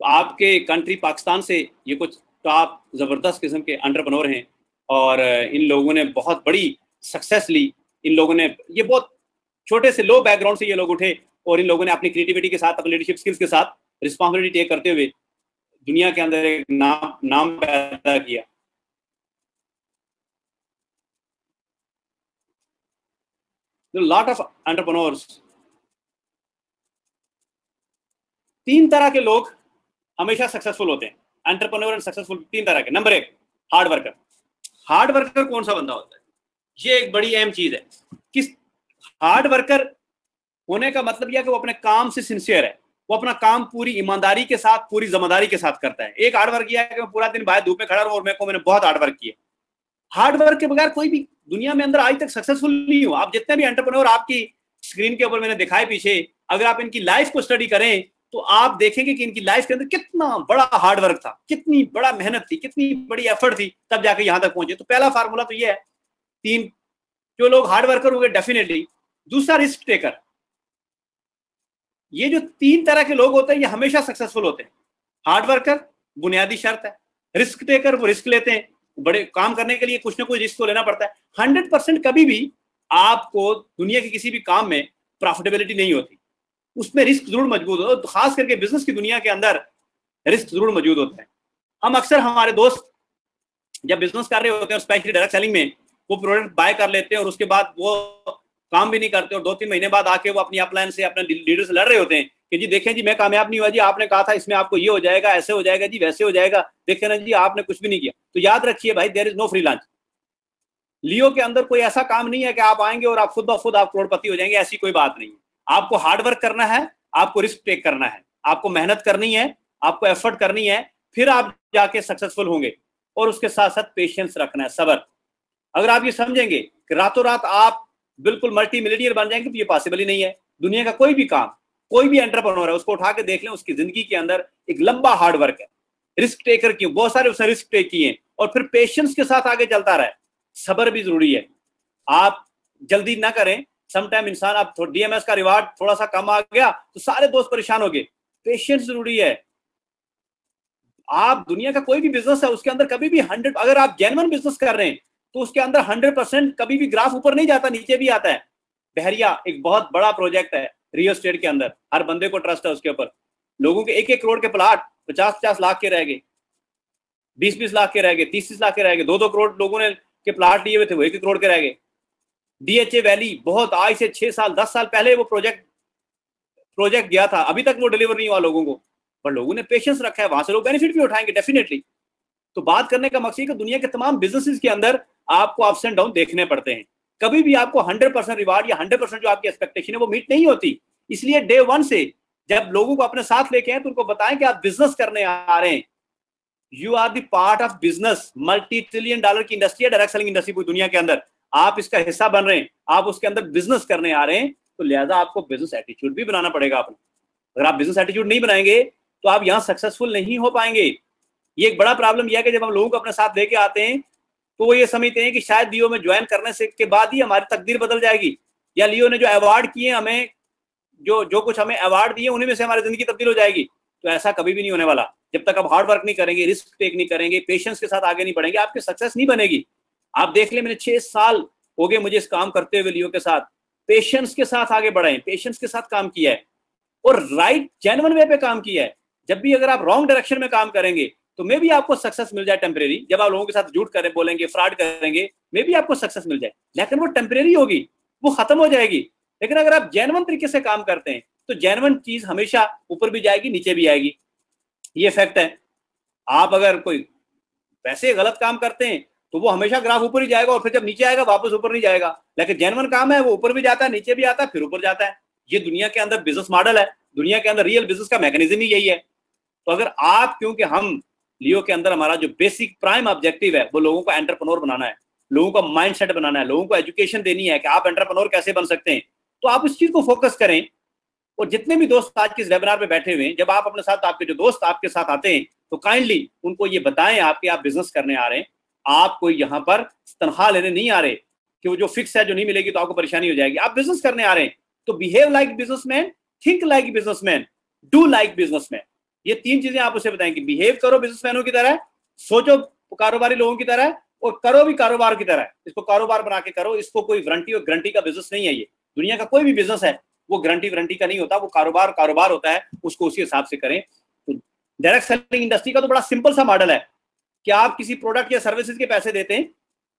आपके कंट्री पाकिस्तान से ये कुछ टॉप जबरदस्त किस्म के एंटरप्रेन्योर हैं और इन लोगों ने बहुत बड़ी सक्सेस ली। इन लोगों ने, ये बहुत छोटे से लो बैकग्राउंड से ये लोग उठे और इन लोगों ने अपनी क्रिएटिविटी के साथ, अपनी लीडरशिप स्किल्स के साथ रिस्पॉन्सिबिलिटी टेक करते हुए दुनिया के अंदर एक नाम पैदा किया। लॉट ऑफ एंटरप्रेन्योर्स, 3 तरह के लोग हमेशा सक्सेसफुल होते हैं। एंटरप्रेन्योर एंड सक्सेसफुल 3 तरह के। Number 1, hard worker. Hard worker कौन सा बंदा होता है? ये एक बड़ी अहम चीज है। किस हार्ड वर्कर होने का मतलब यह कि वो अपने काम से सिंसियर है, वो अपना काम पूरी ईमानदारी के साथ, पूरी जिम्मेदारी के साथ करता है। एक हार्ड वर्क किया है कि मैं पूरा दिन बाहर धूप में खड़ा रहूं और मैंने बहुत हार्ड वर्क किया। हार्ड वर्क के बगैर कोई भी दुनिया में अंदर आज तक सक्सेसफुल नहीं हो। आप जितने भी एंटरप्रेन्योर आपकी स्क्रीन के ऊपर मैंने दिखाए पीछे, अगर आप इनकी लाइफ को स्टडी करें तो आप देखेंगे कि इनकी लाइफ के अंदर कितना बड़ा हार्ड वर्क था, कितनी बड़ा मेहनत थी, कितनी बड़ी एफर्ट थी, तब जाके यहां तक पहुंचे। तो पहला फार्मूला तो ये है, 3 जो लोग हार्ड वर्कर होंगे डेफिनेटली। दूसरा, रिस्क टेकर। ये जो 3 तरह के लोग होते हैं ये हमेशा सक्सेसफुल होते हैं। हार्ड वर्कर बुनियादी शर्त है, रिस्क टेकर वो रिस्क लेते हैं, बड़े काम करने के लिए कुछ ना कुछ रिस्क तो लेना पड़ता है। 100% कभी भी आपको दुनिया के किसी भी काम में प्रॉफिटेबिलिटी नहीं होती, उसमें रिस्क जरूर मौजूद होता है। खास करके बिजनेस की दुनिया के अंदर रिस्क जरूर मौजूद होता है। हम अक्सर, हमारे दोस्त जब बिजनेस कर रहे होते हैं, स्पेशली डायरेक्ट सेलिंग में, वो प्रोडक्ट बाय कर लेते हैं और उसके बाद वो काम भी नहीं करते और 2-3 महीने बाद आके वो अपनी अपलाइन से, अपने लीडर से लड़ रहे होते हैं कि जी देखें जी, मैं कामयाब नहीं हुआ जी, आपने कहा था इसमें आपको ये हो जाएगा, ऐसे हो जाएगा जी, वैसे हो जाएगा, देखें ना जी आपने कुछ भी नहीं किया। तो याद रखिए भाई, there is no free lunch. Leo के अंदर कोई ऐसा काम नहीं है कि आप आएंगे और आप खुद ब खुद आप करोड़पति हो जाएंगे, ऐसी कोई बात नहीं है। आपको हार्ड वर्क करना है, आपको रिस्क टेक करना है, आपको मेहनत करनी है, आपको एफर्ट करनी है, फिर आप जाके सक्सेसफुल होंगे। और उसके साथ साथ पेशेंस रखना है, सब्र। अगर आप ये समझेंगे कि रातों रात आप बिल्कुल मल्टी मिलियनियर बन जाएंगे, तो ये पॉसिबल ही नहीं है। दुनिया का कोई भी काम, कोई भी एंटरप्रेन्योर है, उसको उठा के देख लें, उसकी जिंदगी के अंदर एक लंबा हार्ड वर्क है। रिस्क टेकर क्यों, बहुत सारे उसने रिस्क टेक किए, और फिर पेशेंस के साथ आगे चलता रहे। सब्र भी जरूरी है, आप जल्दी ना करें। समटाइम इंसान, आप डीएमएस का रिवार्ड थोड़ा सा कम आ गया तो सारे दोस्त परेशान हो गए। पेशेंस जरूरी है। आप दुनिया का कोई भी बिजनेस है, उसके अंदर कभी भी 100, अगर आप जेन्युइन बिजनेस कर रहे हैं तो उसके अंदर 100% कभी भी ग्राफ ऊपर नहीं जाता, नीचे भी आता है। बहरिया एक बहुत बड़ा प्रोजेक्ट है रियल एस्टेट के अंदर, हर बंदे को ट्रस्ट है उसके ऊपर। लोगों के 1-1 करोड़ के प्लाट 50-50 लाख के रह गए, 20-20 लाख के रह गए, 30-30 लाख के रह गए। 2-2 करोड़ लोगों ने के प्लाट लिए हुए थे, वो 1 करोड़ के रह गए। डीएचए वैली, बहुत आज से 6 साल 10 साल पहले वो प्रोजेक्ट गया था, अभी तक वो डिलीवर नहीं हुआ लोगों को, पर लोगों ने पेशेंस रखा है, वहां से लोग बेनिफिट भी उठाएंगे डेफिनेटली। तो बात करने का मकसद है कि दुनिया के तमाम बिजनेसेस के अंदर आपको अप्स एंड डाउन देखने पड़ते हैं। कभी भी आपको 100% रिवार्ड या 100% जो आपकी एक्सपेक्टेशन है वो मीट नहीं होती। इसलिए डे 1 से जब लोगों को अपने साथ लेके आए तो उनको बताएं कि आप बिजनेस करने आ रहे हैं, you are the part of business. Multi trillion dollar की इंडस्ट्री है डायरेक्ट सेलिंग इंडस्ट्री पूरी दुनिया के अंदर, आप इसका हिस्सा बन रहे हैं, आप उसके अंदर बिजनेस करने आ रहे हैं, तो लिहाजा आपको बिजनेस एटीट्यूड भी बनाना पड़ेगा अपना। अगर आप बिजनेस एटीट्यूड नहीं बनाएंगे तो आप यहां सक्सेसफुल नहीं हो पाएंगे। ये एक बड़ा प्रॉब्लम यह है कि जब हम लोगों को अपने साथ लेके आते हैं तो वो ये समझते हैं कि शायद लियो में ज्वाइन करने से के बाद ही हमारी तकदीर बदल जाएगी, या लियो ने जो अवार्ड किए हमें, जो जो कुछ हमें अवार्ड दिए उन्हीं में से हमारी जिंदगी तब्दील हो जाएगी। तो ऐसा कभी भी नहीं होने वाला। जब तक आप हार्ड वर्क नहीं करेंगे, रिस्क टेक नहीं करेंगे, पेशेंस के साथ आगे नहीं बढ़ेंगे, आपकी सक्सेस नहीं बनेगी। आप देख ले, मैंने 6 साल हो गए मुझे इस काम करते हुए लियो के साथ। पेशेंस के साथ आगे बढ़े, पेशेंस के साथ काम किया है और राइट जेन्युइन वे पे काम किया है। जब भी अगर आप रॉन्ग डायरेक्शन में काम करेंगे तो मे भी आपको सक्सेस मिल जाए टेम्परेरी। जब आप लोगों के साथ झूठ करें, बोलेंगे, फ्रॉड करेंगे, मे भी आपको सक्सेस मिल जाए, लेकिन वो टेम्परेरी होगी, वो खत्म हो जाएगी। लेकिन अगर आप जेन्युइन तरीके से काम करते हैं तो जेन्युइन चीज हमेशा ऊपर भी जाएगी, नीचे भी आएगी। ये फैक्ट है। आप अगर कोई वैसे गलत काम करते हैं तो वो हमेशा ग्राफ ऊपर ही जाएगा, और फिर जब नीचे आएगा वापस ऊपर नहीं जाएगा। लेकिन जेन्युइन काम है वो ऊपर भी जाता है, नीचे भी आता है, फिर ऊपर जाता है। ये दुनिया के अंदर बिजनेस मॉडल है, दुनिया के अंदर रियल बिजनेस का मैकेनिज्म ही यही है। तो अगर आप, क्योंकि हम लियो के अंदर हमारा जो बेसिक प्राइम ऑब्जेक्टिव है वो लोगों को एंटरप्रेन्योर बनाना है, लोगों का माइंडसेट बनाना है, लोगों को एजुकेशन देनी है कि आप एंटरप्रेन्योर कैसे बन सकते हैं, तो आप उस चीज को फोकस करें। और जितने भी दोस्त आज के इस वेबिनार पे बैठे हुए हैं, जब आप अपने साथ, आपके जो दोस्त आपके साथ आते हैं तो काइंडली उनको ये बताएं आपके आप बिजनेस करने आ रहे हैं, आप कोई यहाँ पर तनख्वाह लेने नहीं आ रहे कि वो जो फिक्स है जो नहीं मिलेगी तो आपको परेशानी हो जाएगी। आप बिजनेस करने आ रहे हैं तो behave like businessman, think like businessman, do like businessman. ये 3 चीजें आप उसे बताएं कि बिहेव करो बिजनेसमैनों की तरह, सोचो कारोबारी लोगों की तरह, और करो भी कारोबार की तरह। इसको कारोबार बना के करो, इसको कोई वारंटी और गारंटी का बिजनेस नहीं है। ये दुनिया का कोई भी बिजनेस है वो गारंटी वारंटी का नहीं होता, वो कारोबार कारोबार होता है, उसको उसी हिसाब से करें। तो डायरेक्ट सेलिंग इंडस्ट्री का तो बड़ा सिंपल सा मॉडल है कि आप किसी प्रोडक्ट या सर्विसेज के पैसे देते हैं,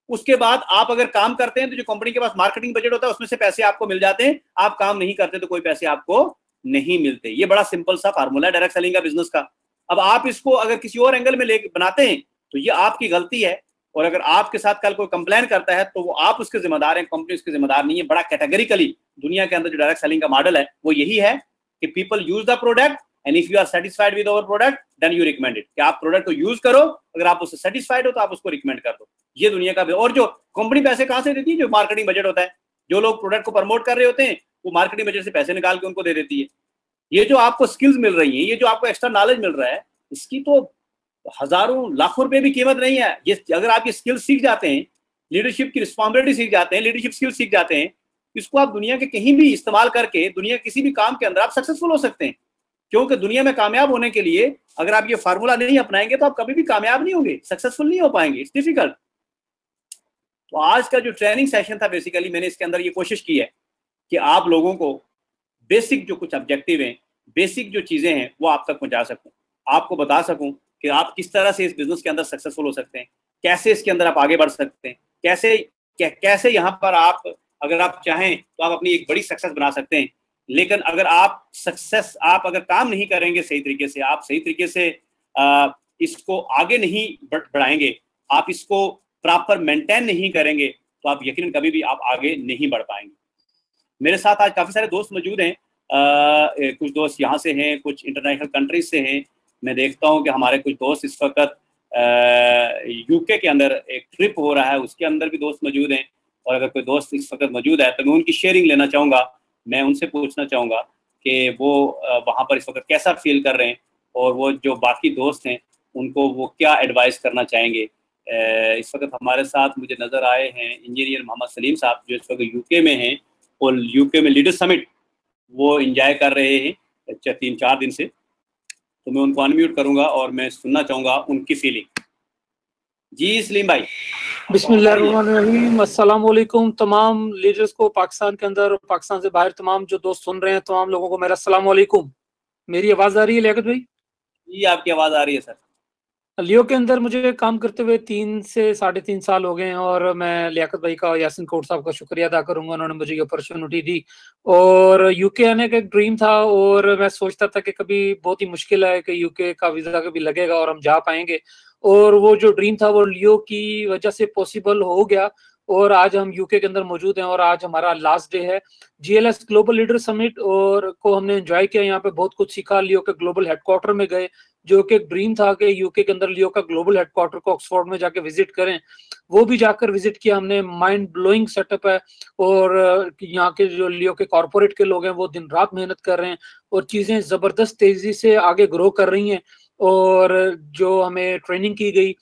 उसके बाद आप अगर काम करते हैं तो जो कंपनी के पास मार्केटिंग बजट होता है उसमें से पैसे आपको मिल जाते हैं, आप काम नहीं करते तो कोई पैसे आपको नहीं मिलते। ये बड़ा सिंपल सा फार्मूला है डायरेक्ट सेलिंग का बिजनेस का। अब आप इसको अगर किसी और एंगल में ले बनाते हैं तो ये आपकी गलती है, और अगर आपके साथ कल कोई कंप्लेन करता है तो वो आप उसके जिम्मेदार हैं, कंपनी उसके जिम्मेदार नहीं है। बड़ा कैटेगरिकली दुनिया के अंदर जो डायरेक्ट सेलिंग का मॉडल है वो यही है कि people use the product and if you are satisfied with our product then you recommend it, कि आप प्रोडक्ट को यूज करो, अगर आप उससे सेटिस्फाइड हो तो आप उसको रिकमेंड कर दो। ये दुनिया का। और जो कंपनी पैसे कहां से देती है, जो मार्केटिंग बजट होता है, जो लोग प्रोडक्ट को प्रमोट कर रहे होते हैं वो मार्केटिंग बजट से पैसे निकाल के उनको दे देती है। ये जो आपको स्किल्स मिल रही हैं, ये जो आपको एक्स्ट्रा नॉलेज मिल रहा है, इसकी तो हजारों लाखों रुपए भी कीमत नहीं है। ये अगर आप ये स्किल्स सीख जाते हैं, लीडरशिप की रिस्पॉन्सिबिलिटी सीख जाते हैं, लीडरशिप स्किल्स सीख जाते हैं, इसको आप दुनिया के कहीं भी इस्तेमाल करके दुनिया के किसी भी काम के अंदर आप सक्सेसफुल हो सकते हैं। क्योंकि दुनिया में कामयाब होने के लिए अगर आप ये फार्मूला नहीं अपनाएंगे तो आप कभी भी कामयाब नहीं होंगे, सक्सेसफुल नहीं हो पाएंगे, इट्स डिफिकल्ट। तो आज का जो ट्रेनिंग सेशन था, बेसिकली मैंने इसके अंदर ये कोशिश की है कि आप लोगों को बेसिक जो कुछ ऑब्जेक्टिव हैं, बेसिक जो चीजें हैं वो आप तक पहुंचा सकूं, आपको बता सकूं कि आप किस तरह से इस बिजनेस के अंदर सक्सेसफुल हो सकते हैं, कैसे इसके अंदर आप आगे बढ़ सकते हैं, कैसे यहाँ पर आप अगर आप चाहें तो आप अपनी एक बड़ी सक्सेस बना सकते हैं। लेकिन अगर आप अगर काम नहीं करेंगे सही तरीके से, आप सही तरीके से इसको आगे नहीं बढ़ाएंगे, आप इसको प्रॉपर मेंटेन नहीं करेंगे, तो आप यकीनन कभी भी आप आगे नहीं बढ़ पाएंगे। मेरे साथ आज काफ़ी सारे दोस्त मौजूद हैं। कुछ दोस्त यहाँ से हैं, कुछ इंटरनेशनल कंट्रीज से हैं। मैं देखता हूँ कि हमारे कुछ दोस्त इस वक्त यूके के अंदर एक ट्रिप हो रहा है, उसके अंदर भी दोस्त मौजूद हैं। और अगर कोई दोस्त इस वक्त मौजूद है तो मैं उनकी शेयरिंग लेना चाहूँगा। मैं उनसे पूछना चाहूँगा कि वो वहाँ पर इस वक्त कैसा फील कर रहे हैं, और वो जो बाकी दोस्त हैं उनको वो क्या एडवाइस करना चाहेंगे। इस वक्त हमारे साथ मुझे नज़र आए हैं इंजीनियर मोहम्मद सलीम साहब, जो इस वक्त यूके में हैं और यूके में लीडर समिट वो इंजॉय कर रहे हैं 3-4 दिन से। तो मैं उनको अनम्यूट करूंगा और मैं सुनना चाहूँगा उनकी फीलिंग। जी सलीम भाई। बिस्मिल्लाहिर्रहमानिर्रहीम, अस्सलाम वालेकुम तमाम लीडर्स को, पाकिस्तान के अंदर और पाकिस्तान से बाहर तमाम जो दोस्त सुन रहे हैं, तमाम लोगों को मेरा अस्सलाम वालेकुम। मेरी आवाज़ आ रही है लियाकत भाई? जी आपकी आवाज़ आ रही है सर। लियो के अंदर मुझे काम करते हुए 3 से 3.5 साल हो गए हैं, और मैं लियाकत भाई का, यासिन कोट साहब का शुक्रिया अदा करूंगा, उन्होंने मुझे ये अपॉर्चुनिटी दी। और यूके आने का एक ड्रीम था, और मैं सोचता था कि कभी बहुत ही मुश्किल है कि यूके का वीज़ा कभी लगेगा और हम जा पाएंगे, और वो जो ड्रीम था वो लियो की वजह से पॉसिबल हो गया। और आज हम यूके के अंदर मौजूद हैं, और आज हमारा लास्ट डे है जीएलएस ग्लोबल लीडर समिट, और को हमने एंजॉय किया। यहाँ पे बहुत कुछ सीखा। लियो के ग्लोबल हेडक्वार्टर में गए, जो कि एक ड्रीम था कि यूके के अंदर लियो का ग्लोबल हेडक्वार्टर को ऑक्सफोर्ड में जाके विजिट करें। वो भी जाकर विजिट किया हमने। माइंड ब्लोइंग सेटअप है, और यहाँ के जो लियो के कॉर्पोरेट के लोग हैं वो दिन रात मेहनत कर रहे हैं, और चीज़ें ज़बरदस्त तेज़ी से आगे ग्रो कर रही हैं। और जो हमें ट्रेनिंग की गई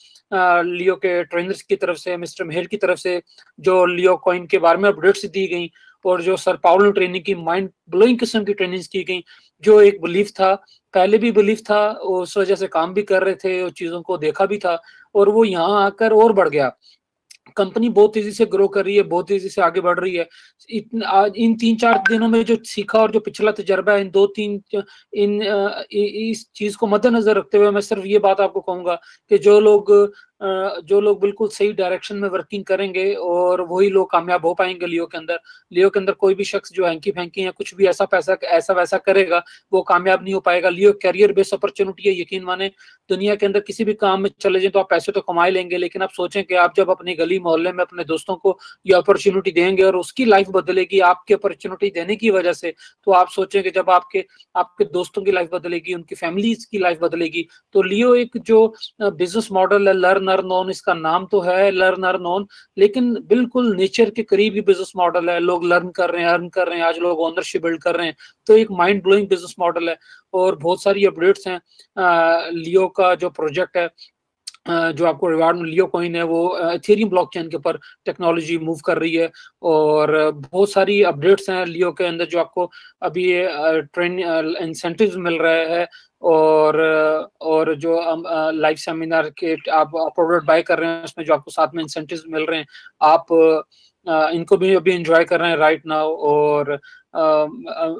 लियो के ट्रेनर्स की तरफ से, मिस्टर मेहर की तरफ से, जो लियो कॉइन के बारे में अपडेट्स दी गई, और जो सर पाउल ने ट्रेनिंग की, माइंड ब्लोइंग किस्म की ट्रेनिंग की गई। जो एक बिलीफ था, पहले भी बिलीफ था, उस वजह से काम भी कर रहे थे और चीज़ों को देखा भी था, और वो यहाँ आकर और बढ़ गया। कंपनी बहुत तेजी से ग्रो कर रही है, बहुत तेजी से आगे बढ़ रही है। आज इन 3-4 दिनों में जो सीखा और जो पिछला तजर्बा है, इन 2-3 इस चीज को मद्देनजर रखते हुए मैं सिर्फ ये बात आपको कहूंगा कि जो लोग बिल्कुल सही डायरेक्शन में वर्किंग करेंगे, और वही लोग कामयाब हो पाएंगे। लियो के अंदर कोई भी शख्स जो हैंकी फैंकी या कुछ भी ऐसा वैसा करेगा, वो कामयाब नहीं हो पाएगा। लियो कैरियर बेस्ड अपॉर्चुनिटी है। यकीन माने, दुनिया के अंदर किसी भी काम में चले जाए तो आप पैसे तो कमा लेंगे, लेकिन आप सोचें कि आप जब अपनी गली मोहल्ले में अपने दोस्तों को ये अपॉर्चुनिटी देंगे और उसकी लाइफ बदलेगी आपकी अपॉर्चुनिटी देने की वजह से, तो आप सोचें कि जब आपके दोस्तों की लाइफ बदलेगी, उनकी फैमिलीज की लाइफ बदलेगी। तो लियो एक जो बिजनेस मॉडल है, लर्न अर्न ओन, इसका नाम तो है लर्न अर्न ओन, लेकिन बिल्कुल नेचर के करीब ही बिजनेस मॉडल है। लोग लर्न कर रहे हैं, अर्न कर रहे हैं, आज लोग ओनरशिप बिल्ड कर रहे हैं। तो एक माइंड ब्लोइंग बिजनेस मॉडल है, और बहुत सारी अपडेट्स हैं। लियो का जो प्रोजेक्ट है, जो आपको रिवार्ड में लियो कॉइन है, वो इथेरियम ब्लॉकचेन के ऊपर टेक्नोलॉजी मूव कर रही है, और बहुत सारी अपडेट्स हैं लियो के अंदर, जो आपको अभी ट्रेन इंसेंटिव्स मिल रहे हैं, और जो लाइव सेमिनार के आप प्रोडक्ट बाय कर रहे हैं, उसमें जो आपको साथ में इंसेंटिव्स मिल रहे हैं, आप इनको भी अभी एंजॉय कर रहे हैं राइट नाउ। और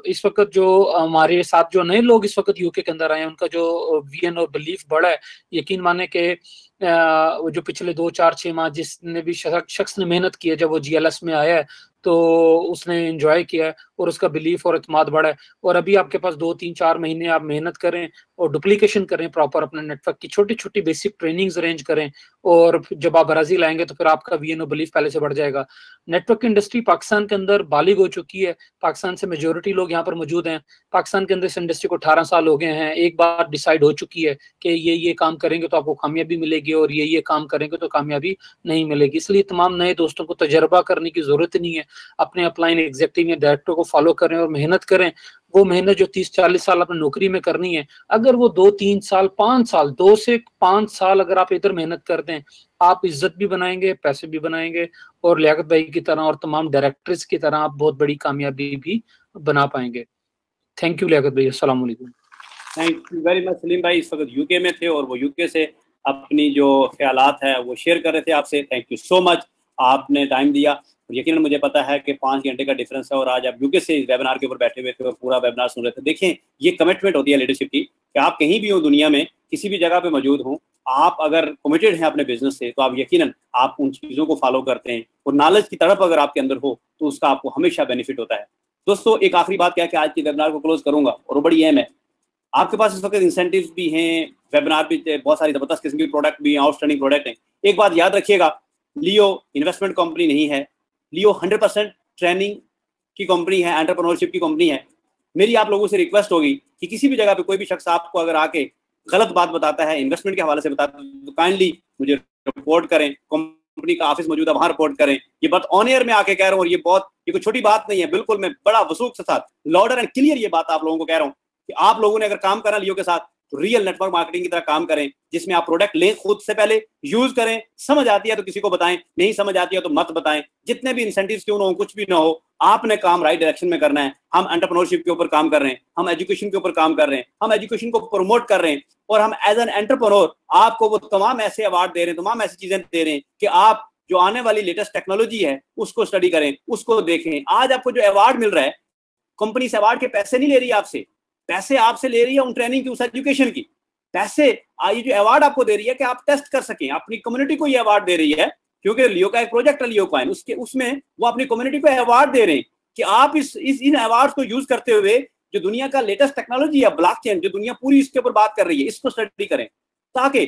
इस वक्त जो हमारे साथ जो नए लोग इस वक्त यूके के अंदर आए हैं, उनका जो विजन और बिलीफ बड़ा है। यकीन माने कि जो पिछले 2-4-6 माह जिसने भी शख्स ने मेहनत की है, जब वो जीएलएस में आया है तो उसने एंजॉय किया है, और उसका बिलीफ और इत्मीनान बढ़ा है। और अभी आपके पास 2-3-4 महीने आप मेहनत करें और डुप्लीकेशन करें, प्रॉपर अपने नेटवर्क की छोटी छोटी बेसिक ट्रेनिंग्स अरेंज करें, और जब आप ब्राजील आएंगे तो फिर आपका विजन और बिलीफ पहले से बढ़ जाएगा। नेटवर्क इंडस्ट्री पाकिस्तान के अंदर बालिग हो चुकी है। पाकिस्तान से मेजोरिटी लोग यहाँ पर मौजूद हैं। पाकिस्तान के अंदर इस इंडस्ट्री को 18 साल हो गए हैं। एक बार डिसाइड हो चुकी है कि ये काम करेंगे तो आपको कामयाबी मिलेगी, और ये काम करेंगे तो कामयाबी नहीं मिलेगी। इसलिए तमाम नए दोस्तों को तजर्बा करने की जरूरत नहीं है। अपने अपलाइन एग्जीक्यूटिव या डायरेक्टर को फॉलो करें और मेहनत करें। वो मेहनत जो 30-40 साल अपने नौकरी में करनी है, अगर वो 2-3 साल 5 साल 2 से 5 साल अगर आप इधर मेहनत कर दें, आप इज्जत भी बनाएंगे, पैसे भी बनाएंगे, और लियाकत भाई की तरह और तमाम डायरेक्टर्स की तरह आप बहुत बड़ी कामयाबी भी बना पाएंगे। थैंक यू लियाकत भाई, अस्सलाम वालेकुम। Thank you very much Salim भाई। इस वक्त यूके में थे और वो यूके से अपनी जो ख्यालात है वो शेयर कर रहे थे आपसे। थैंक यू सो मच, आपने टाइम दिया। यकीनन मुझे पता है कि 5 घंटे का डिफरेंस है, और आज आप यूके से इस वेबिनार के ऊपर बैठे हुए थे और पूरा वेबिनार सुन रहे थे। देखें, ये कमिटमेंट होती है लीडरशिप की, कि आप कहीं भी हो दुनिया में, किसी भी जगह पे मौजूद हो, आप अगर कमिटेड हैं अपने बिजनेस से, तो आप यकीनन आप उन चीज़ों को फॉलो करते हैं, और नॉलेज की तड़प अगर आपके अंदर हो तो उसका आपको हमेशा बेनिफिट होता है। दोस्तों, एक आखिरी बात क्या कि आज की वेबिनार को क्लोज करूंगा, और वो बड़ी अहम है। आपके पास इस वक्त इंसेंटिव्स भी हैं, वेबिनार भी, बहुत सारी जबरदस्त किस्म की प्रोडक्ट भी हैं, आउटस्टैंडिंग प्रोडक्ट हैं। एक बात याद रखिएगा, लियो इन्वेस्टमेंट कंपनी नहीं है। लियो 100% ट्रेनिंग की कंपनी है, एंटरप्रेन्योरशिप की कंपनी है। मेरी आप लोगों से रिक्वेस्ट होगी कि किसी भी जगह पे कोई भी शख्स आपको अगर आके गलत बात बताता है, इन्वेस्टमेंट के हवाले से बताता है, तो काइंडली मुझे रिपोर्ट करें, कंपनी का ऑफिस मौजूद है वहां रिपोर्ट करें। ये बात ऑन एयर में आके कह रहा हूँ, और ये कोई छोटी बात नहीं है, बिल्कुल मैं बड़ा वसूख के साथ लाउडर एंड क्लियर ये बात आप लोगों को कह रहा हूँ कि आप लोगों ने अगर काम करना लियो के साथ तो रियल नेटवर्क मार्केटिंग की तरह काम करें, जिसमें आप प्रोडक्ट लें, खुद से पहले यूज करें, समझ आती है तो किसी को बताएं, नहीं समझ आती है तो मत बताएं। जितने भी इंसेंटिव्स क्यों ना हो, कुछ भी ना हो, आपने काम राइट डायरेक्शन में करना है। हम एंटरप्रेन्योरशिप के ऊपर काम कर रहे हैं, हम एजुकेशन के ऊपर काम कर रहे हैं, हम एजुकेशन को प्रमोट कर रहे हैं, और हम एज एन एंटरप्रेन्योर आपको वो तमाम ऐसे अवार्ड दे रहे हैं, तमाम ऐसी चीजें दे रहे हैं कि आप जो आने वाली लेटेस्ट टेक्नोलॉजी है उसको स्टडी करें, उसको देखें। आज आपको जो अवार्ड मिल रहा है, कंपनी से अवार्ड के पैसे नहीं ले रही आपसे, पैसे आपसे ले रही है उन ट्रेनिंग की, उस एजुकेशन की। पैसे ये जो अवार्ड आपको दे रही है कि आप टेस्ट कर सकें, अपनी कम्युनिटी को ये अवार्ड दे रही है, क्योंकि लियो का एक प्रोजेक्ट है लियो कॉइन, उसमें वो अपनी कम्युनिटी को अवार्ड दे रहे हैं कि आप इन अवार्ड को यूज करते हुए जो दुनिया का लेटेस्ट टेक्नोलॉजी है ब्लॉकचेन, जो दुनिया पूरी इसके ऊपर बात कर रही है, इसको स्टडी करें, ताकि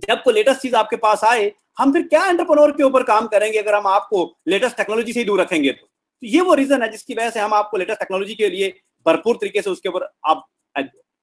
जब कोई लेटेस्ट चीज आपके पास आए, हम फिर क्या एंटरप्रेन्योर के ऊपर काम करेंगे अगर हम आपको लेटेस्ट टेक्नोलॉजी से ही दूर रखेंगे। तो ये वो रीजन है जिसकी वजह से हम आपको लेटेस्ट टेक्नोलॉजी के लिए भरपूर तरीके से उसके ऊपर आप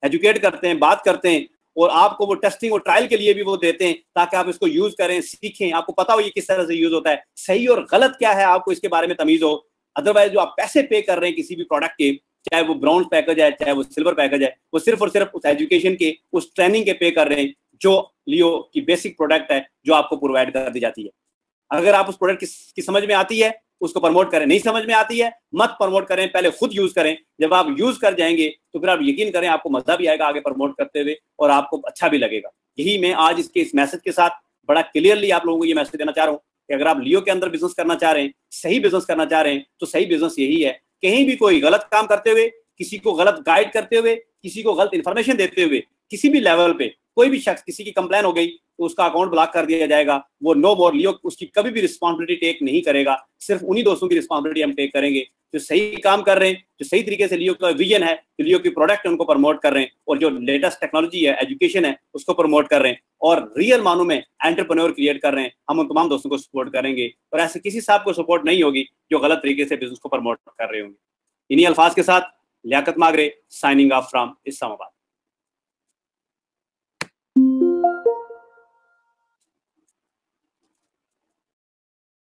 एजुकेट करते हैं, बात करते हैं, और आपको वो टेस्टिंग और ट्रायल के लिए भी वो देते हैं ताकि आप इसको यूज करें, सीखें, आपको पता हो ये किस तरह से यूज होता है, सही और गलत क्या है आपको इसके बारे में तमीज हो। अदरवाइज जो आप पैसे पे कर रहे हैं किसी भी प्रोडक्ट के, चाहे वो ब्राउन पैकेज है चाहे वो सिल्वर पैकेज है, वो सिर्फ और सिर्फ उस एजुकेशन के, उस ट्रेनिंग के पे कर रहे हैं जो लियो की बेसिक प्रोडक्ट है, जो आपको प्रोवाइड कर दी जाती है। अगर आप उस प्रोडक्ट की समझ में आती है उसको प्रमोट करें, नहीं समझ में आती है मत प्रमोट करें, पहले खुद यूज करें। जब आप यूज कर जाएंगे तो फिर आप यकीन करें आपको मजा भी आएगा आगे प्रमोट करते हुए, और आपको अच्छा भी लगेगा। यही मैं आज इस मैसेज के साथ बड़ा क्लियरली आप लोगों को ये मैसेज देना चाह रहा हूँ कि अगर आप लियो के अंदर बिजनेस करना चाह रहे हैं, सही बिजनेस करना चाह रहे हैं, तो सही बिजनेस यही है। कहीं भी कोई गलत काम करते हुए, किसी को गलत गाइड करते हुए, किसी को गलत इंफॉर्मेशन देते हुए, किसी भी लेवल पे कोई भी शख्स, किसी की कंप्लेन हो गई तो उसका अकाउंट ब्लॉक कर दिया जाएगा। वो नो मोर लियो उसकी कभी भी रिस्पॉन्सिबिलिटी टेक नहीं करेगा, सिर्फ उन्हीं दोस्तों की रिस्पॉन्सिबिलिटी हम टेक करेंगे जो सही काम कर रहे हैं, जो सही तरीके से लियो का विजन है, जो लियो की प्रोडक्ट है उनको प्रमोट कर रहे हैं, और जो लेटेस्ट टेक्नोलॉजी है, एजुकेशन है, उसको प्रमोट कर रहे हैं, और रियल मानों में एंटरप्रेन्योर क्रिएट कर रहे हैं। हम उन तमाम दोस्तों को सपोर्ट करेंगे, और ऐसे किसी साहब को सपोर्ट नहीं होगी जो गलत तरीके से बिजनेस को प्रमोट कर रहे होंगे। इन्हीं अल्फाज के साथ Liaquat Magrey signing off from Islamabad.